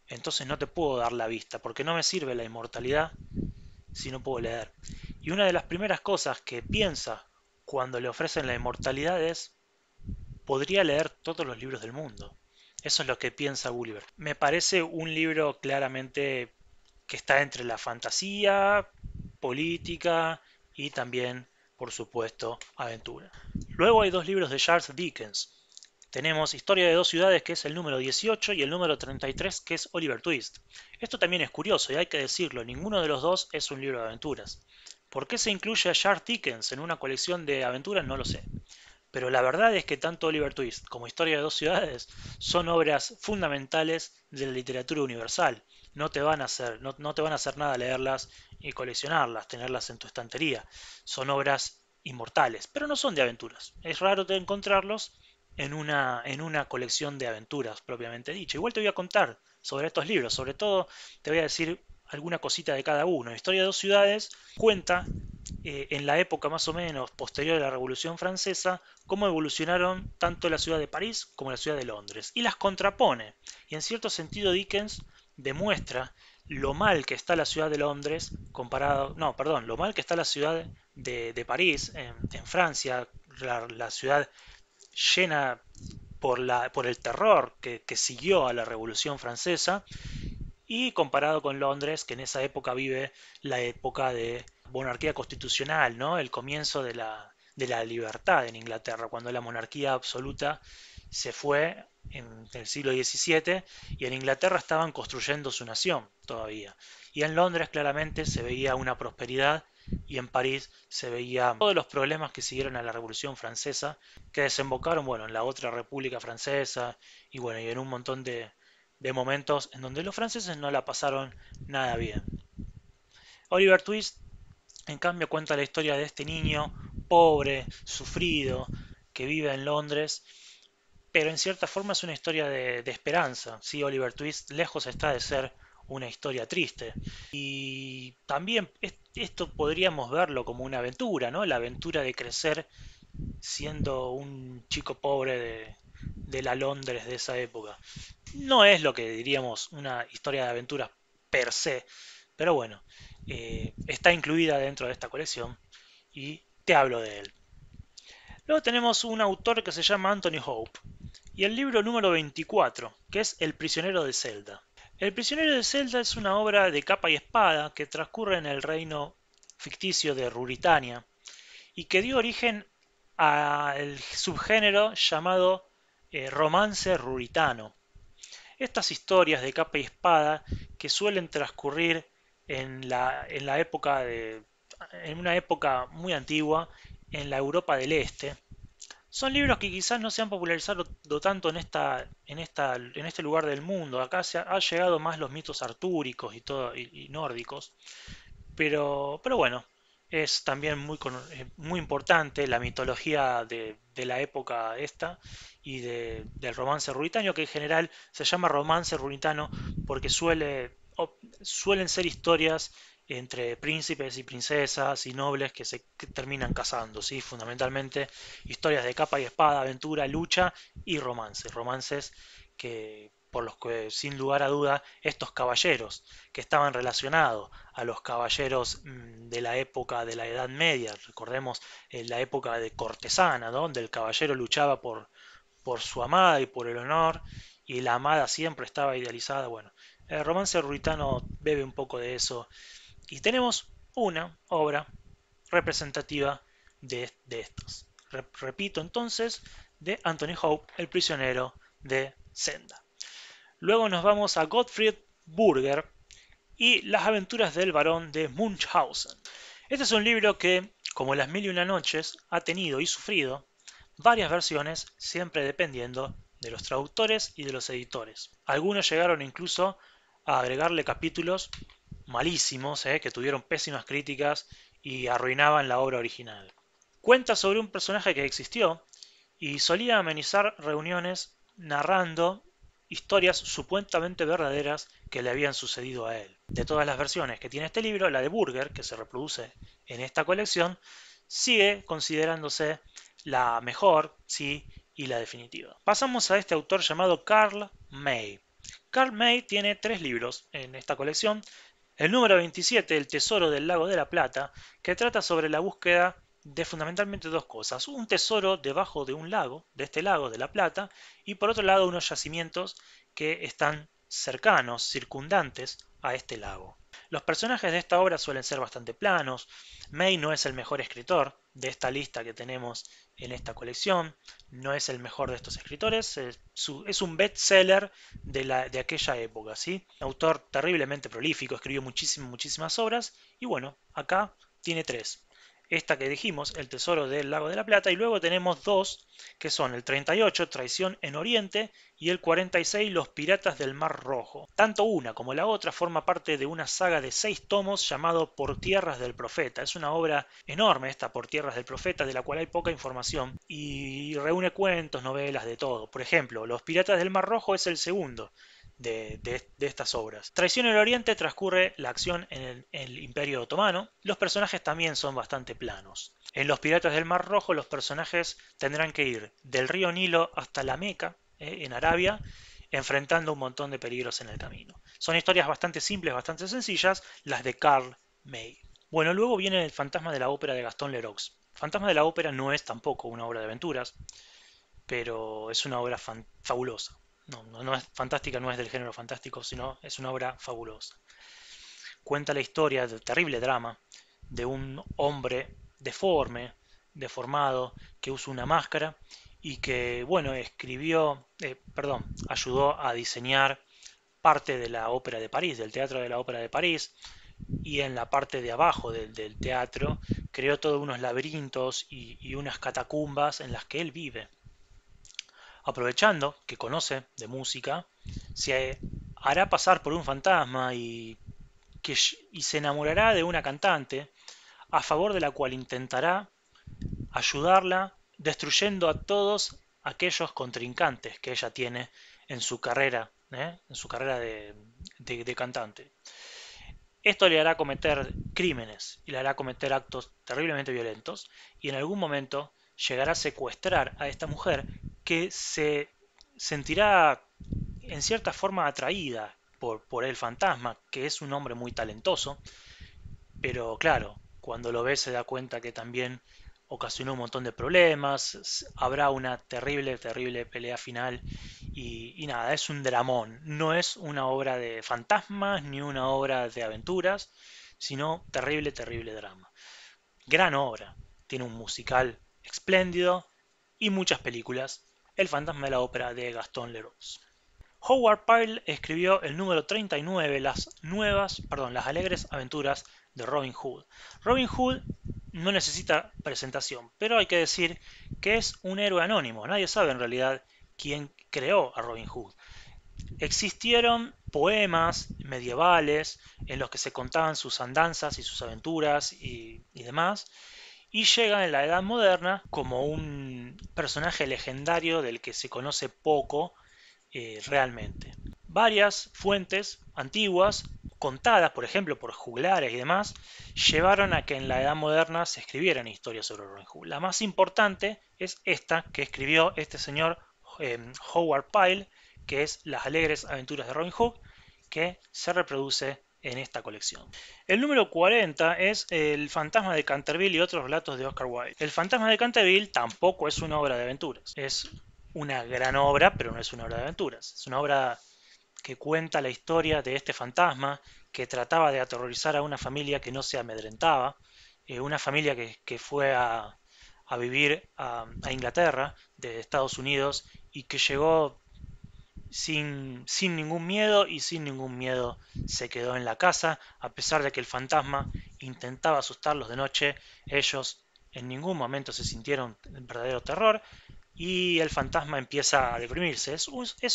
Entonces no te puedo dar la vista, porque no me sirve la inmortalidad si no puedo leer. Y una de las primeras cosas que piensa cuando le ofrecen la inmortalidad es, podría leer todos los libros del mundo. Eso es lo que piensa Gulliver. Me parece un libro claramente que está entre la fantasía, política y también, por supuesto, aventura. Luego hay dos libros de Charles Dickens. Tenemos Historia de dos ciudades, que es el número 18, y el número 33, que es Oliver Twist. Esto también es curioso y hay que decirlo, ninguno de los dos es un libro de aventuras. ¿Por qué se incluye a Charles Dickens en una colección de aventuras? No lo sé. Pero la verdad es que tanto Oliver Twist como Historia de dos ciudades son obras fundamentales de la literatura universal. No te van a hacer nada leerlas y coleccionarlas, tenerlas en tu estantería. Son obras inmortales, pero no son de aventuras. Es raro de encontrarlos en una colección de aventuras propiamente dicha. Igual te voy a contar sobre estos libros, sobre todo te voy a decir alguna cosita de cada uno. Historia de dos ciudades cuenta en la época más o menos posterior a la Revolución Francesa cómo evolucionaron tanto la ciudad de París como la ciudad de Londres y las contrapone. Y en cierto sentido Dickens demuestra lo mal que está la ciudad de Londres comparado, no, perdón, lo mal que está la ciudad de París en Francia, la ciudad llena por el terror que siguió a la Revolución Francesa y comparado con Londres, que en esa época vive la época de monarquía constitucional, ¿no? El comienzo de la libertad en Inglaterra, cuando la monarquía absoluta se fue en el siglo XVII y en Inglaterra estaban construyendo su nación todavía. Y en Londres claramente se veía una prosperidad y en París se veía todos los problemas que siguieron a la Revolución Francesa, que desembocaron, bueno, en la otra República Francesa y bueno, y en un montón de momentos en donde los franceses no la pasaron nada bien. Oliver Twist, en cambio, cuenta la historia de este niño pobre, sufrido, que vive en Londres, pero en cierta forma es una historia de esperanza. ¿Sí? Oliver Twist lejos está de ser una historia triste. Y también esto podríamos verlo como una aventura, ¿no? La aventura de crecer siendo un chico pobre de la Londres de esa época. No es lo que diríamos una historia de aventuras per se, pero bueno, está incluida dentro de esta colección y te hablo de él. Luego tenemos un autor que se llama Anthony Hope y el libro número 24, que es El prisionero de Zelda. El prisionero de Zelda es una obra de capa y espada que transcurre en el reino ficticio de Ruritania y que dio origen al subgénero llamado romance ruritano. Estas historias de capa y espada que suelen transcurrir en la época en una época muy antigua en la Europa del Este. Son libros que quizás no se han popularizado tanto en este lugar del mundo. Acá ha llegado más los mitos artúricos y, todo, y nórdicos. Pero bueno, es también muy importante la mitología de la época esta y del romance ruritano, que en general se llama romance ruritano porque suelen ser historias entre príncipes y princesas y nobles que terminan casando, ¿sí? Fundamentalmente historias de capa y espada, aventura, lucha y romances. Romances que, por los que, sin lugar a duda, estos caballeros que estaban relacionados a los caballeros de la época de la Edad Media, recordemos la época de cortesana, ¿no? Donde el caballero luchaba por su amada y por el honor, y la amada siempre estaba idealizada. Bueno, el romance ruritano bebe un poco de eso, y tenemos una obra representativa de estos. Repito entonces, de Anthony Hope, El prisionero de Senda. Luego nos vamos a Gottfried Burger y Las aventuras del barón de Munchausen. Este es un libro que, como Las mil y una noches, ha tenido y sufrido varias versiones, siempre dependiendo de los traductores y de los editores. Algunos llegaron incluso a agregarle capítulos malísimos, que tuvieron pésimas críticas y arruinaban la obra original. Cuenta sobre un personaje que existió y solía amenizar reuniones narrando historias supuestamente verdaderas que le habían sucedido a él. De todas las versiones que tiene este libro, la de Burger, que se reproduce en esta colección, sigue considerándose la mejor, sí, y la definitiva. Pasamos a este autor llamado Karl May. Karl May tiene 3 libros en esta colección. El número 27, El tesoro del lago de la Plata, que trata sobre la búsqueda de fundamentalmente 2 cosas. Un tesoro debajo de un lago, de este lago de la Plata, y por otro lado unos yacimientos que están cercanos, circundantes a este lago. Los personajes de esta obra suelen ser bastante planos. May no es el mejor escritor de esta lista que tenemos en esta colección, no es el mejor de estos escritores, es un bestseller de aquella época, ¿sí? Autor terriblemente prolífico, escribió muchísimas obras y bueno, acá tiene 3. Esta que dijimos, El tesoro del lago de la Plata, y luego tenemos 2 que son el 38, Traición en Oriente, y el 46, Los piratas del Mar Rojo. Tanto una como la otra forma parte de una saga de 6 tomos llamado Por tierras del profeta. Es una obra enorme esta Por tierras del profeta, de la cual hay poca información y reúne cuentos, novelas, de todo. Por ejemplo, Los piratas del Mar Rojo es el segundo de estas obras. Traición en el Oriente transcurre la acción en el Imperio Otomano. Los personajes también son bastante planos. En Los Piratas del Mar Rojo los personajes tendrán que ir del río Nilo hasta la Meca, en Arabia, enfrentando un montón de peligros en el camino. Son historias bastante simples, bastante sencillas, las de Karl May. Bueno, luego viene El fantasma de la ópera de Gastón Leroux. Fantasma de la ópera no es tampoco una obra de aventuras, pero es una obra fabulosa. No es fantástica, no es del género fantástico, sino es una obra fabulosa. Cuenta la historia del terrible drama de un hombre deforme, deformado, que usa una máscara y que, bueno, ayudó a diseñar parte de la Ópera de París, del Teatro de la Ópera de París, y en la parte de abajo del teatro creó todos unos laberintos y unas catacumbas en las que él vive. Aprovechando que conoce de música, se hará pasar por un fantasma y se enamorará de una cantante a favor de la cual intentará ayudarla destruyendo a todos aquellos contrincantes que ella tiene en su carrera de cantante. Esto le hará cometer crímenes y le hará cometer actos terriblemente violentos y en algún momento llegará a secuestrar a esta mujer que se sentirá en cierta forma atraída por el fantasma, que es un hombre muy talentoso, pero claro, cuando lo ve se da cuenta que también ocasionó un montón de problemas, habrá una terrible, terrible pelea final y nada, es un dramón, no es una obra de fantasmas ni una obra de aventuras, sino terrible, terrible drama. Gran obra, tiene un musical espléndido y muchas películas. El fantasma de la ópera de Gaston Leroux. Howard Pyle escribió el número 39, las alegres aventuras de Robin Hood. Robin Hood no necesita presentación, pero hay que decir que es un héroe anónimo. Nadie sabe en realidad quién creó a Robin Hood. Existieron poemas medievales en los que se contaban sus andanzas y sus aventuras y demás, y llega en la Edad Moderna como un personaje legendario del que se conoce poco realmente. Varias fuentes antiguas, contadas por ejemplo por juglares y demás, llevaron a que en la Edad Moderna se escribieran historias sobre Robin Hood. La más importante es esta que escribió este señor Howard Pyle, que es Las alegres aventuras de Robin Hood, que se reproduce en esta colección. El número 40 es El fantasma de Canterville y otros relatos de Oscar Wilde. El fantasma de Canterville tampoco es una obra de aventuras, es una gran obra, pero no es una obra de aventuras. Es una obra que cuenta la historia de este fantasma que trataba de aterrorizar a una familia que no se amedrentaba, una familia que fue a vivir a Inglaterra de Estados Unidos y que llegó sin ningún miedo y sin ningún miedo se quedó en la casa, a pesar de que el fantasma intentaba asustarlos de noche, ellos en ningún momento se sintieron verdadero terror y el fantasma empieza a deprimirse. Es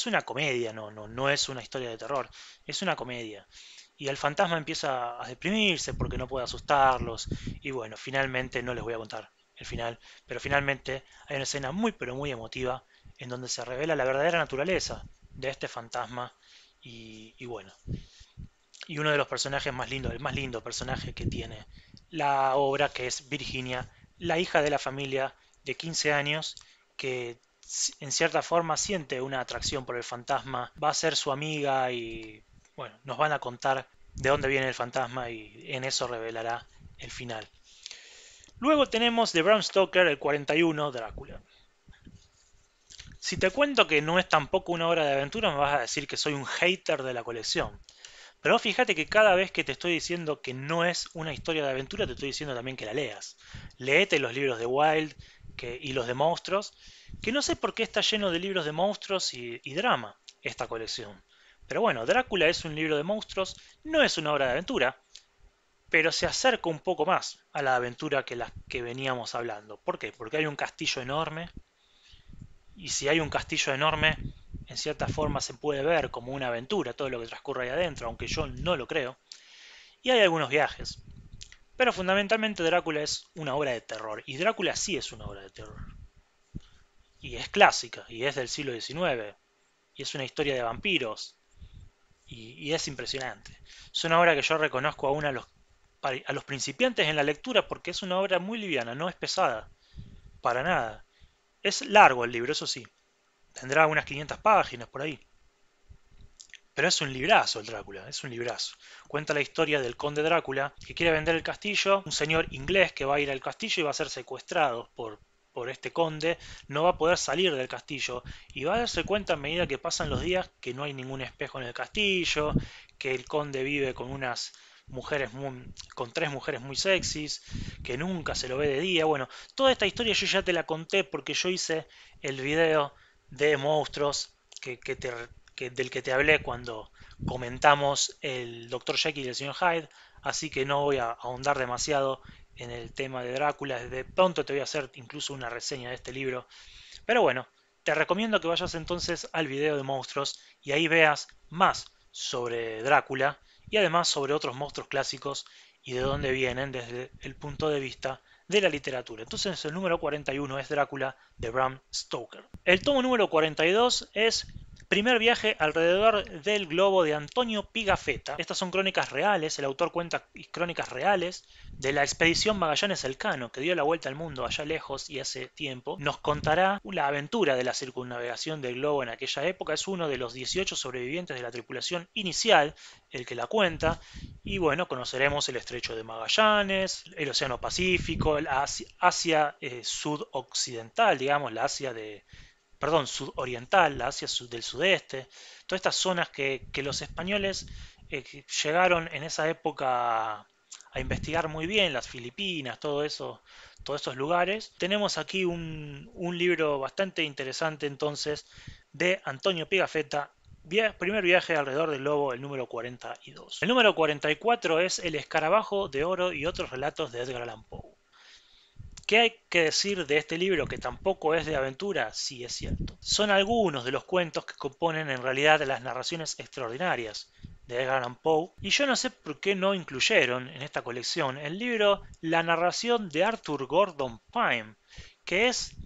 una comedia, no es una historia de terror, es una comedia. Y el fantasma empieza a deprimirse porque no puede asustarlos y bueno, finalmente no les voy a contar el final, pero finalmente hay una escena muy pero muy emotiva en donde se revela la verdadera naturaleza de este fantasma y bueno, y uno de los personajes más lindos, el más lindo personaje que tiene la obra, que es Virginia, la hija de la familia de 15 años que en cierta forma siente una atracción por el fantasma, va a ser su amiga y bueno, nos van a contar de dónde viene el fantasma y en eso revelará el final. Luego tenemos de Bram Stoker el 41, Drácula. Si te cuento que no es tampoco una obra de aventura, me vas a decir que soy un hater de la colección. Pero fíjate que cada vez que te estoy diciendo que no es una historia de aventura, te estoy diciendo también que la leas. Léete los libros de Wilde y los de monstruos, que no sé por qué está lleno de libros de monstruos y drama esta colección. Pero bueno, Drácula es un libro de monstruos, no es una obra de aventura, pero se acerca un poco más a la aventura que la que veníamos hablando. ¿Por qué? Porque hay un castillo enorme, y si hay un castillo enorme, en cierta forma se puede ver como una aventura todo lo que transcurre ahí adentro, aunque yo no lo creo. Y hay algunos viajes. Pero fundamentalmente Drácula es una obra de terror. Y Drácula sí es una obra de terror. Y es clásica, y es del siglo XIX. Y es una historia de vampiros. Y es impresionante. Es una obra que yo reconozco aún a los principiantes en la lectura porque es una obra muy liviana, no es pesada. Para nada. Es largo el libro, eso sí. Tendrá unas 500 páginas por ahí. Pero es un librazo el Drácula, es un librazo. Cuenta la historia del conde Drácula que quiere vender el castillo, un señor inglés que va a ir al castillo y va a ser secuestrado por este conde, no va a poder salir del castillo y va a darse cuenta a medida que pasan los días que no hay ningún espejo en el castillo, que el conde vive con unas mujeres con tres mujeres muy sexys, que nunca se lo ve de día. Bueno, toda esta historia yo ya te la conté porque yo hice el video de monstruos del que te hablé cuando comentamos el Dr. Jekyll y el Sr. Hyde, así que no voy a ahondar demasiado en el tema de Drácula. De pronto te voy a hacer incluso una reseña de este libro. Pero bueno, te recomiendo que vayas entonces al video de monstruos y ahí veas más sobre Drácula y además sobre otros monstruos clásicos y de dónde vienen desde el punto de vista de la literatura. Entonces el número 41 es Drácula de Bram Stoker. El tomo número 42 es Primer viaje alrededor del globo de Antonio Pigafetta. Estas son crónicas reales, el autor cuenta crónicas reales de la expedición Magallanes Elcano, que dio la vuelta al mundo allá lejos y hace tiempo. Nos contará la aventura de la circunnavegación del globo en aquella época. Es uno de los 18 sobrevivientes de la tripulación inicial el que la cuenta. Y bueno, conoceremos el estrecho de Magallanes, el Océano Pacífico, la Asia sudoccidental, digamos, la Asia sudoriental, la Asia del sudeste, todas estas zonas que los españoles llegaron en esa época a investigar muy bien, las Filipinas, todo eso, todos esos lugares. Tenemos aquí un libro bastante interesante entonces de Antonio Pigafetta, Primer viaje alrededor del globo, el número 42. El número 44 es El escarabajo de oro y otros relatos de Edgar Allan Poe. ¿Qué hay que decir de este libro que tampoco es de aventura? Sí, es cierto. Son algunos de los cuentos que componen en realidad las narraciones extraordinarias de Edgar Allan Poe, y yo no sé por qué no incluyeron en esta colección el libro La narración de Arthur Gordon Pym, que es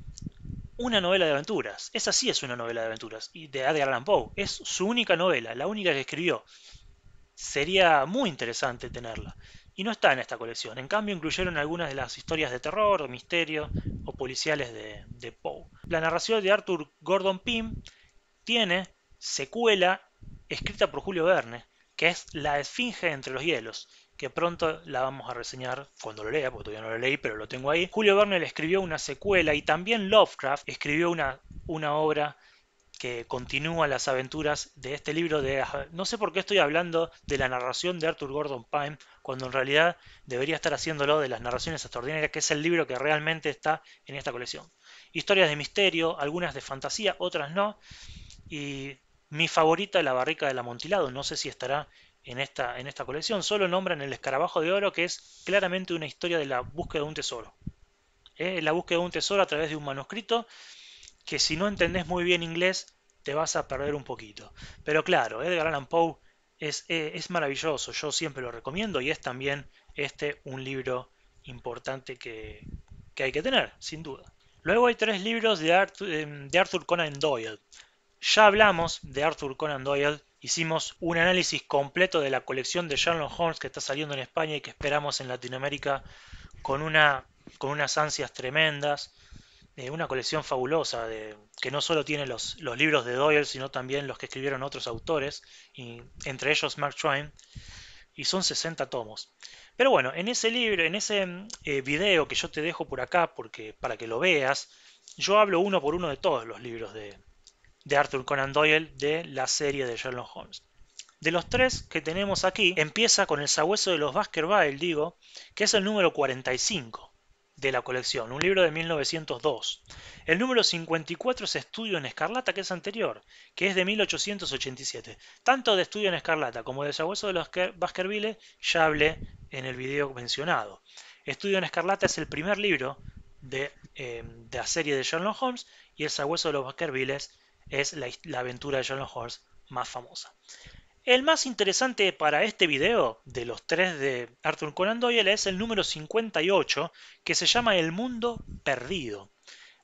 una novela de aventuras. Esa sí es una novela de aventuras, y de Edgar Allan Poe. Es su única novela, la única que escribió. Sería muy interesante tenerla. Y no está en esta colección. En cambio, incluyeron algunas de las historias de terror, o misterio o policiales de Poe. La narración de Arthur Gordon Pym tiene secuela escrita por Julio Verne, que es La Esfinge entre los hielos, que pronto la vamos a reseñar cuando lo lea, porque todavía no lo leí, pero lo tengo ahí. Julio Verne le escribió una secuela y también Lovecraft escribió una obra que continúa las aventuras de este libro de... No sé por qué estoy hablando de la narración de Arthur Gordon Pym, cuando en realidad debería estar haciéndolo de las narraciones extraordinarias, que es el libro que realmente está en esta colección. Historias de misterio, algunas de fantasía, otras no. Y mi favorita, La barrica del amontilado, no sé si estará en esta colección. Solo nombran El escarabajo de oro, que es claramente una historia de la búsqueda de un tesoro. La búsqueda de un tesoro a través de un manuscrito que si no entendés muy bien inglés te vas a perder un poquito. Pero claro, Edgar Allan Poe es maravilloso, yo siempre lo recomiendo y es también un libro importante que hay que tener, sin duda. Luego hay tres libros de Arthur Conan Doyle. Ya hablamos de Arthur Conan Doyle, hicimos un análisis completo de la colección de Sherlock Holmes que está saliendo en España y que esperamos en Latinoamérica con unas ansias tremendas. Una colección fabulosa que no solo tiene los libros de Doyle, sino también los que escribieron otros autores, y entre ellos Mark Twain, y son 60 tomos. Pero bueno, en ese libro, en ese video que yo te dejo por acá, para que lo veas, yo hablo uno por uno de todos los libros de Arthur Conan Doyle de la serie de Sherlock Holmes. De los tres que tenemos aquí, empieza con El sabueso de los Baskerville, digo, que es el número 45 de la colección, un libro de 1902. El número 54 es Estudio en Escarlata, que es anterior, que es de 1887. Tanto de Estudio en Escarlata como de Sabueso de los Baskerville ya hablé en el video mencionado. Estudio en Escarlata es el primer libro de la serie de Sherlock Holmes y El Sabueso de los Baskerville es la aventura de Sherlock Holmes más famosa. El más interesante para este video, de los tres de Arthur Conan Doyle, es el número 58, que se llama El Mundo Perdido.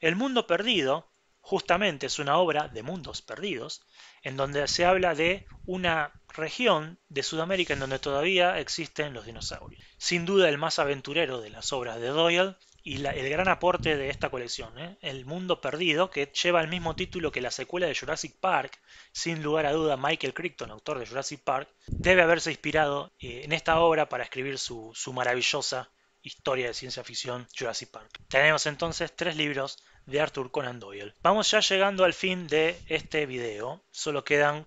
El Mundo Perdido, justamente, es una obra de mundos perdidos, en donde se habla de una región de Sudamérica en donde todavía existen los dinosaurios. Sin duda el más aventurero de las obras de Doyle y el gran aporte de esta colección, El Mundo Perdido, que lleva el mismo título que la secuela de Jurassic Park. Sin lugar a duda, Michael Crichton, autor de Jurassic Park, debe haberse inspirado en esta obra para escribir su maravillosa historia de ciencia ficción Jurassic Park. Tenemos entonces 3 libros de Arthur Conan Doyle. Vamos ya llegando al fin de este video. Solo quedan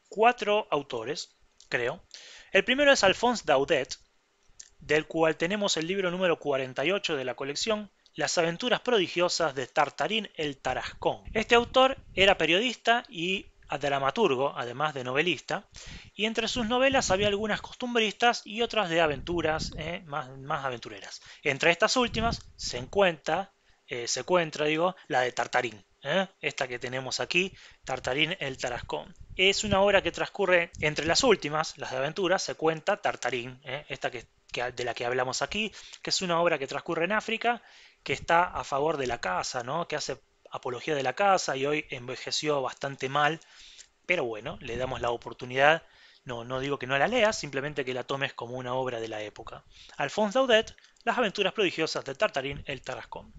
4 autores, creo. El primero es Alphonse Daudet, del cual tenemos el libro número 48 de la colección, Las aventuras prodigiosas de Tartarín el Tarascón. Este autor era periodista y dramaturgo, además de novelista, y entre sus novelas había algunas costumbristas y otras de aventuras, más aventureras. Entre estas últimas se encuentra, la de Tartarín, esta que tenemos aquí, Tartarín el Tarascón. Es una obra que transcurre entre las últimas, las de aventuras, se cuenta Tartarín, esta de la que hablamos aquí, que es una obra que transcurre en África, que está a favor de la caza, ¿no? Que hace apología de la caza y hoy envejeció bastante mal, pero bueno, le damos la oportunidad. No digo que no la leas, simplemente que la tomes como una obra de la época. Alphonse Daudet, Las aventuras prodigiosas de Tartarín el Tarascón.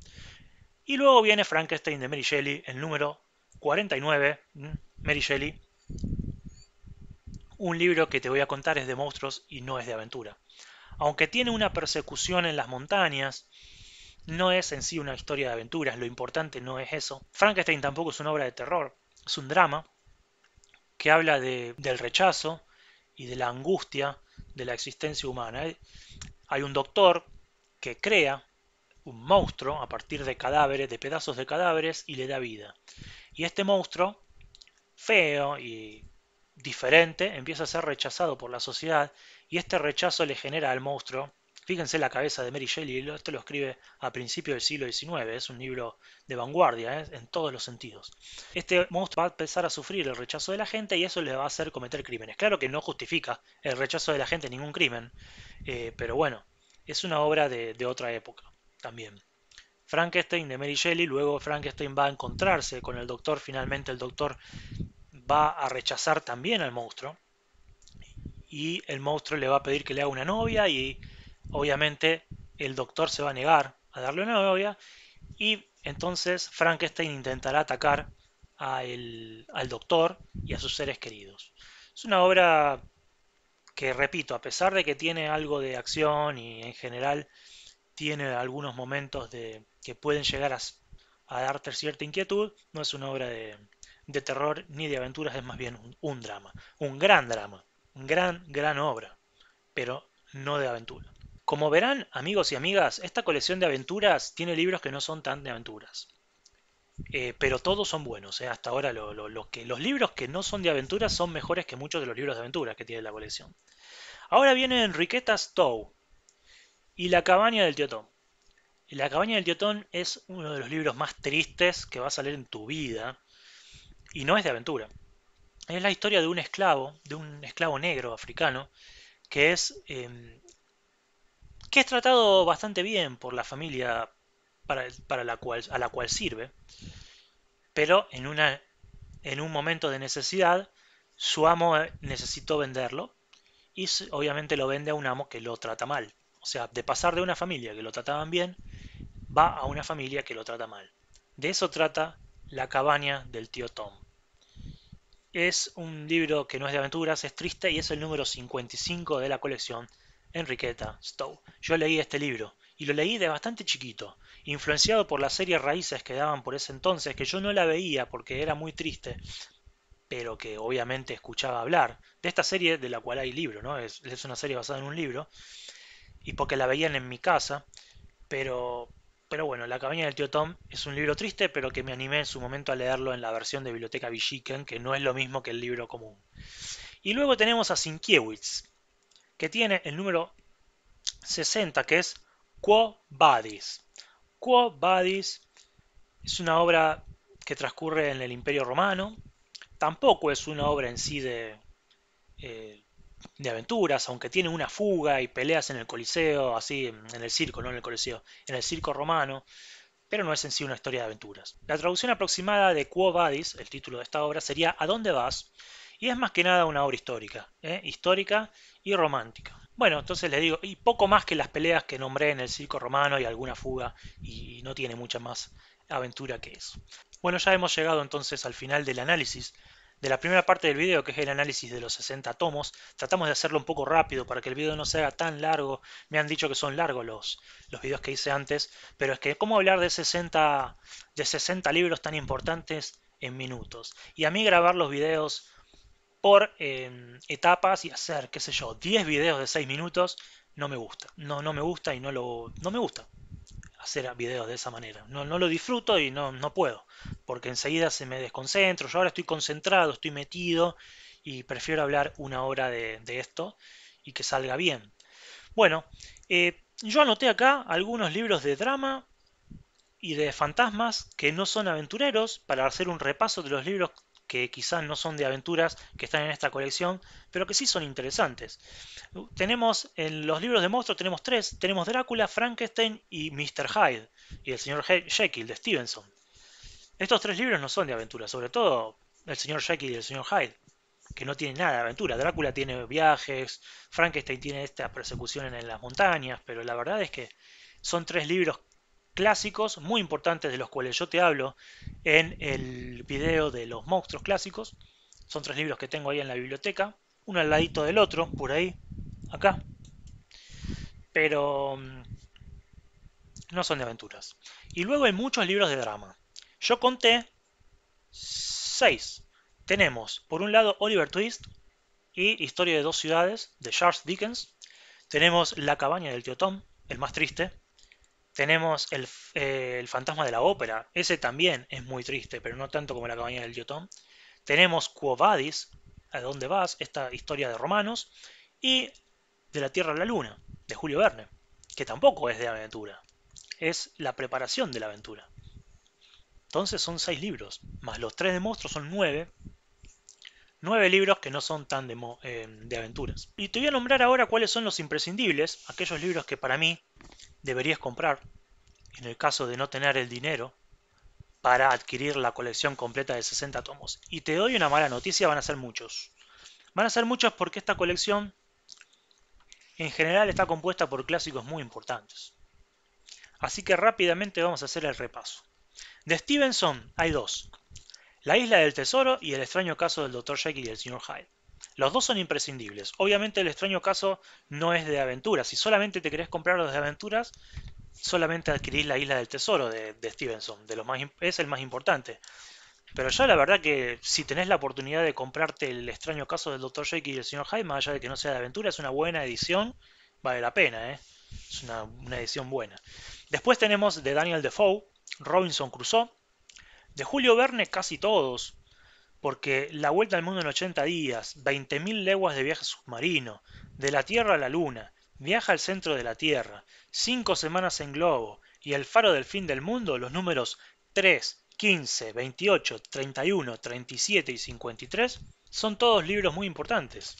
Y luego viene Frankenstein de Mary Shelley, el número 49, Mary Shelley. Un libro que te voy a contar es de monstruos y no es de aventura. Aunque tiene una persecución en las montañas, no es en sí una historia de aventuras, lo importante no es eso. Frankenstein tampoco es una obra de terror, es un drama que habla del rechazo y de la angustia de la existencia humana. Hay un doctor que crea un monstruo a partir de cadáveres, de pedazos de cadáveres, y le da vida. Y este monstruo, feo y diferente, empieza a ser rechazado por la sociedad, y este rechazo le genera al monstruo. Fíjense la cabeza de Mary Shelley, esto lo escribe a principios del siglo XIX, es un libro de vanguardia, en todos los sentidos. Este monstruo va a empezar a sufrir el rechazo de la gente y eso le va a hacer cometer crímenes. Claro que no justifica el rechazo de la gente ningún crimen, pero bueno, es una obra de otra época también. Frankenstein de Mary Shelley, luego Frankenstein va a encontrarse con el doctor, finalmente el doctor va a rechazar también al monstruo y el monstruo le va a pedir que le haga una novia y obviamente el doctor se va a negar a darle una novia y entonces Frankenstein intentará atacar al doctor y a sus seres queridos. Es una obra que, repito, a pesar de que tiene algo de acción y en general tiene algunos momentos que pueden llegar a darte cierta inquietud, no es una obra de terror ni de aventuras, es más bien un drama, un gran drama, gran obra, pero no de aventura. Como verán, amigos y amigas, esta colección de aventuras tiene libros que no son tan de aventuras. Pero todos son buenos, hasta ahora los libros que no son de aventuras son mejores que muchos de los libros de aventuras que tiene la colección. Ahora viene Enriqueta Stowe y La cabaña del tío Tom. La cabaña del tío Tom es uno de los libros más tristes que vas a leer en tu vida y no es de aventura. Es la historia de un esclavo negro africano que que es tratado bastante bien por la familia para a la cual sirve, pero en un momento de necesidad su amo necesitó venderlo y obviamente lo vende a un amo que lo trata mal. O sea, de pasar de una familia que lo trataban bien, va a una familia que lo trata mal. De eso trata La cabaña del tío Tom. Es un libro que no es de aventuras, es triste y es el número 55 de la colección Enriqueta Stowe. Yo leí este libro y lo leí de bastante chiquito, influenciado por la serie Raíces que daban por ese entonces, que yo no la veía porque era muy triste, pero que obviamente escuchaba hablar de esta serie de la cual hay libro, ¿no? Es una serie basada en un libro y porque la veían en mi casa, pero pero bueno, La cabaña del tío Tom es un libro triste, pero que me animé en su momento a leerlo en la versión de Biblioteca Villiquen, que no es lo mismo que el libro común. Y luego tenemos a Sienkiewicz, que tiene el número 60, que es Quo Vadis. Quo Vadis es una obra que transcurre en el Imperio Romano. Tampoco es una obra en sí eh, de aventuras, aunque tiene una fuga y peleas en el Coliseo, así en el circo, no en el Coliseo, en el circo romano, pero no es en sí una historia de aventuras. La traducción aproximada de Quo Vadis, el título de esta obra, sería ¿A dónde vas? Y es más que nada una obra histórica, histórica y romántica. Bueno, entonces les digo, y poco más que las peleas que nombré en el circo romano y alguna fuga, y no tiene mucha más aventura que eso. Bueno, ya hemos llegado entonces al final del análisis de la primera parte del video, que es el análisis de los 60 tomos. Tratamos de hacerlo un poco rápido para que el video no se haga tan largo. Me han dicho que son largos los videos que hice antes, pero es que cómo hablar de 60 libros tan importantes en minutos. Y a mí grabar los videos por etapas y hacer, qué sé yo, 10 videos de 6 minutos, no me gusta. No me gusta y no me gusta hacer videos de esa manera. No lo disfruto y no puedo, porque enseguida se me desconcentro. Yo ahora estoy concentrado, estoy metido y prefiero hablar una hora de esto y que salga bien. Bueno, yo anoté acá algunos libros de drama y de fantasmas que no son aventureros para hacer un repaso de los libros que quizás no son de aventuras que están en esta colección, pero que sí son interesantes. Tenemos en los libros de monstruos, tenemos tres, tenemos Drácula, Frankenstein y Mr. Hyde, y el señor Jekyll de Stevenson. Estos tres libros no son de aventura, sobre todo el señor Jekyll y el señor Hyde, que no tienen nada de aventura. Drácula tiene viajes, Frankenstein tiene esta persecución en las montañas, pero la verdad es que son tres libros clásicos muy importantes de los cuales yo te hablo en el video de los monstruos clásicos. Son tres libros que tengo ahí en la biblioteca, uno al ladito del otro, por ahí, acá, pero no son de aventuras. Y luego hay muchos libros de drama. Yo conté 6. Tenemos, por un lado, Oliver Twist y Historia de dos ciudades, de Charles Dickens. Tenemos La cabaña del tío Tom, el más triste. Tenemos el fantasma de la ópera, ese también es muy triste, pero no tanto como La cabaña del tío Tom. Tenemos Quo Vadis, ¿a dónde vas? Esta historia de romanos. Y De la Tierra a la Luna, de Julio Verne, que tampoco es de aventura, es la preparación de la aventura. Entonces son 6 libros, más los 3 de monstruos son 9. 9 libros que no son tan de aventuras. Y te voy a nombrar ahora cuáles son los imprescindibles, aquellos libros que para mí deberías comprar en el caso de no tener el dinero para adquirir la colección completa de 60 tomos. Y te doy una mala noticia, van a ser muchos. Van a ser muchos porque esta colección en general está compuesta por clásicos muy importantes. Así que rápidamente vamos a hacer el repaso. De Stevenson hay dos: La isla del tesoro y El extraño caso del Dr. Jekyll y el Sr. Hyde. Los dos son imprescindibles. Obviamente el extraño caso no es de aventuras. Si solamente te querés comprar los de aventuras, solamente adquirís La isla del tesoro de Stevenson. Es el más importante. Pero ya la verdad que si tenés la oportunidad de comprarte El extraño caso del Dr. Jekyll y el Sr. Hyde, más allá de que no sea de aventura, es una buena edición. Vale la pena, ¿eh? Es una edición buena. Después tenemos de Daniel Defoe, Robinson Crusoe. De Julio Verne casi todos, porque La vuelta al mundo en 80 días, 20.000 leguas de viaje submarino, De la Tierra a la Luna, Viaja al centro de la Tierra, 5 semanas en globo y El faro del fin del mundo, los números 3, 15, 28, 31, 37 y 53, son todos libros muy importantes.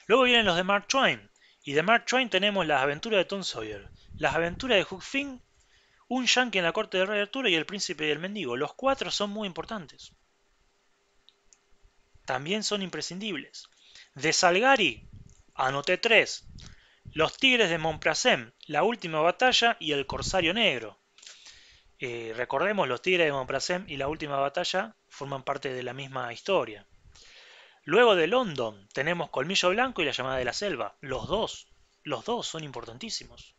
Luego vienen los de Mark Twain, y de Mark Twain tenemos Las aventuras de Tom Sawyer, Las aventuras de Huck Finn, Un yankee en la corte de Rey Arturo y El príncipe y el mendigo. Los cuatro son muy importantes. También son imprescindibles. De Salgari, anoté 3: Los tigres de Montprasem, La última batalla y El corsario negro. Recordemos, los tigres de Montprasem y La última batalla forman parte de la misma historia. Luego de London tenemos Colmillo Blanco y La llamada de la selva. Los dos son importantísimos.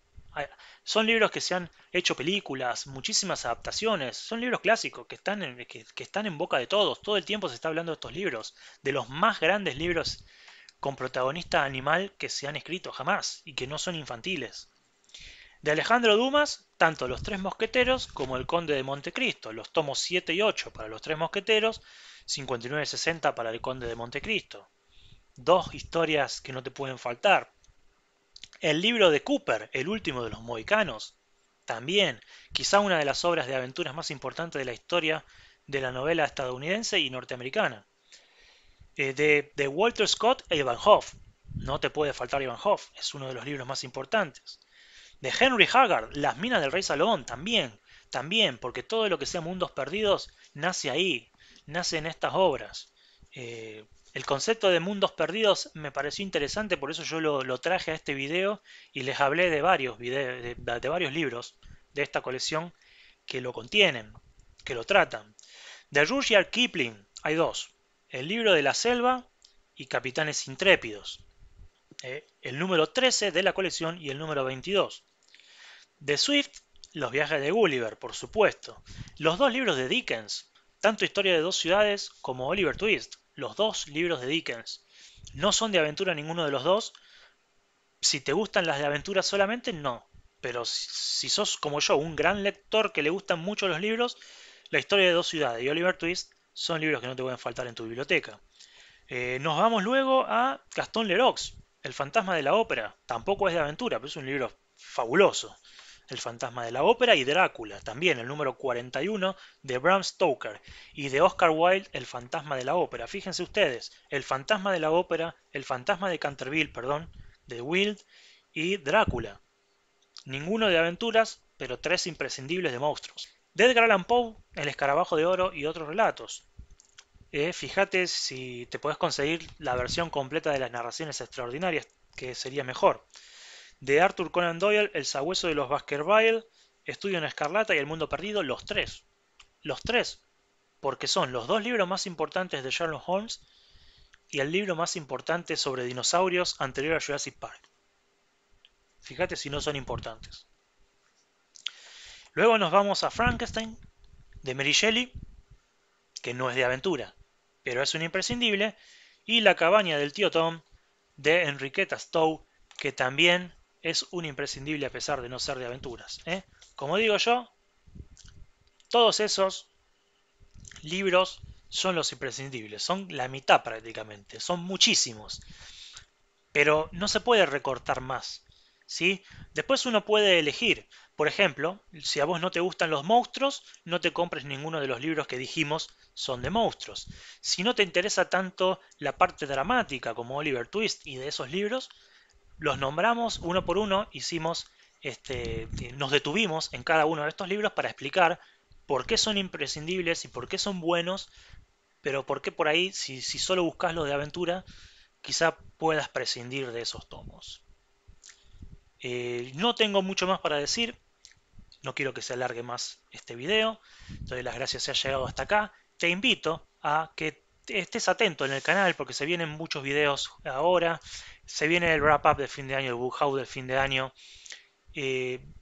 Son libros que se han hecho películas, muchísimas adaptaciones. Son libros clásicos que están en boca de todos. Todo el tiempo se está hablando de estos libros, de los más grandes libros con protagonista animal que se han escrito jamás y que no son infantiles. De Alejandro Dumas, tanto Los Tres Mosqueteros como El Conde de Montecristo, los tomos 7 y 8 para Los Tres Mosqueteros, 59 y 60 para El Conde de Montecristo. Dos historias que no te pueden faltar. El libro de Cooper, El último de los mohicanos, también quizá una de las obras de aventuras más importantes de la historia de la novela estadounidense y norteamericana. De Walter Scott e Ivan Hoff, no te puede faltar Ivan Hoff, es uno de los libros más importantes. De Henry Haggard, Las minas del rey Salomón, también, porque todo lo que sea mundos perdidos nace ahí, nace en estas obras. El concepto de mundos perdidos me pareció interesante, por eso yo lo traje a este video y les hablé de varios libros de esta colección que lo contienen, que lo tratan. De Rudyard Kipling hay dos: El libro de la selva y Capitanes Intrépidos. El número 13 de la colección y el número 22. De Swift, Los viajes de Gulliver, por supuesto. Los dos libros de Dickens, tanto Historia de dos ciudades como Oliver Twist. Los dos libros de Dickens. No son de aventura ninguno de los dos. Si te gustan las de aventura solamente, no. Pero si sos como yo, un gran lector que le gustan mucho los libros, La historia de dos ciudades y Oliver Twist son libros que no te pueden faltar en tu biblioteca. Nos vamos luego a Gastón Leroux, El fantasma de la ópera. Tampoco es de aventura, pero es un libro fabuloso. El fantasma de la ópera y Drácula, también el número 41 de Bram Stoker. Y de Oscar Wilde, El fantasma de la ópera. Fíjense ustedes, El fantasma de la ópera, El fantasma de Canterville, perdón, de Wilde y Drácula. Ninguno de aventuras, pero tres imprescindibles de monstruos. De Edgar Allan Poe, El escarabajo de oro y otros relatos. Fíjate si te podés conseguir la versión completa de las narraciones extraordinarias, que sería mejor. De Arthur Conan Doyle, El sabueso de los Baskerville, Estudio en Escarlata y El mundo perdido, los tres. Los tres, porque son los dos libros más importantes de Sherlock Holmes y el libro más importante sobre dinosaurios anterior a Jurassic Park. Fíjate si no son importantes. Luego nos vamos a Frankenstein, de Mary Shelley, que no es de aventura, pero es un imprescindible, y La cabaña del tío Tom, de Enriqueta Stowe, que también es un imprescindible a pesar de no ser de aventuras. Como digo yo, todos esos libros son los imprescindibles, son la mitad prácticamente, son muchísimos, pero no se puede recortar más, ¿sí? Después uno puede elegir, por ejemplo, si a vos no te gustan los monstruos, no te compres ninguno de los libros que dijimos son de monstruos. Si no te interesa tanto la parte dramática como Oliver Twist y de esos libros, los nombramos uno por uno, nos detuvimos en cada uno de estos libros para explicar por qué son imprescindibles y por qué son buenos, pero por qué por ahí, si solo buscas los de aventura, quizá puedas prescindir de esos tomos. No tengo mucho más para decir, no quiero que se alargue más este video, doy las gracias si has llegado hasta acá, te invito a que estés atento en el canal porque se vienen muchos videos ahora, se viene el wrap up de fin de año, el book haul del fin de año.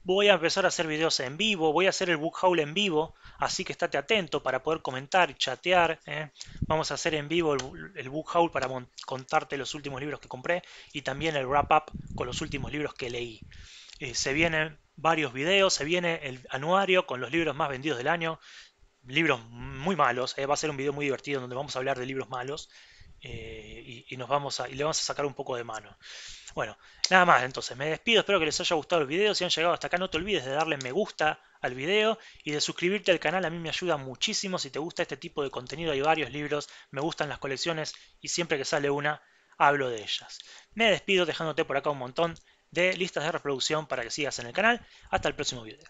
Voy a empezar a hacer videos en vivo, voy a hacer el book haul en vivo, así que estate atento para poder comentar y chatear. Vamos a hacer en vivo el book haul para contarte los últimos libros que compré y también el wrap up con los últimos libros que leí. Se vienen varios videos, se viene el anuario con los libros más vendidos del año, libros muy malos, va a ser un video muy divertido donde vamos a hablar de libros malos y le vamos a sacar un poco de mano. Bueno, nada más, entonces me despido, espero que les haya gustado el video, si han llegado hasta acá no te olvides de darle me gusta al video y de suscribirte al canal, a mí me ayuda muchísimo si te gusta este tipo de contenido, hay varios libros, me gustan las colecciones y siempre que sale una hablo de ellas. Me despido dejándote por acá un montón de listas de reproducción para que sigas en el canal, hasta el próximo video.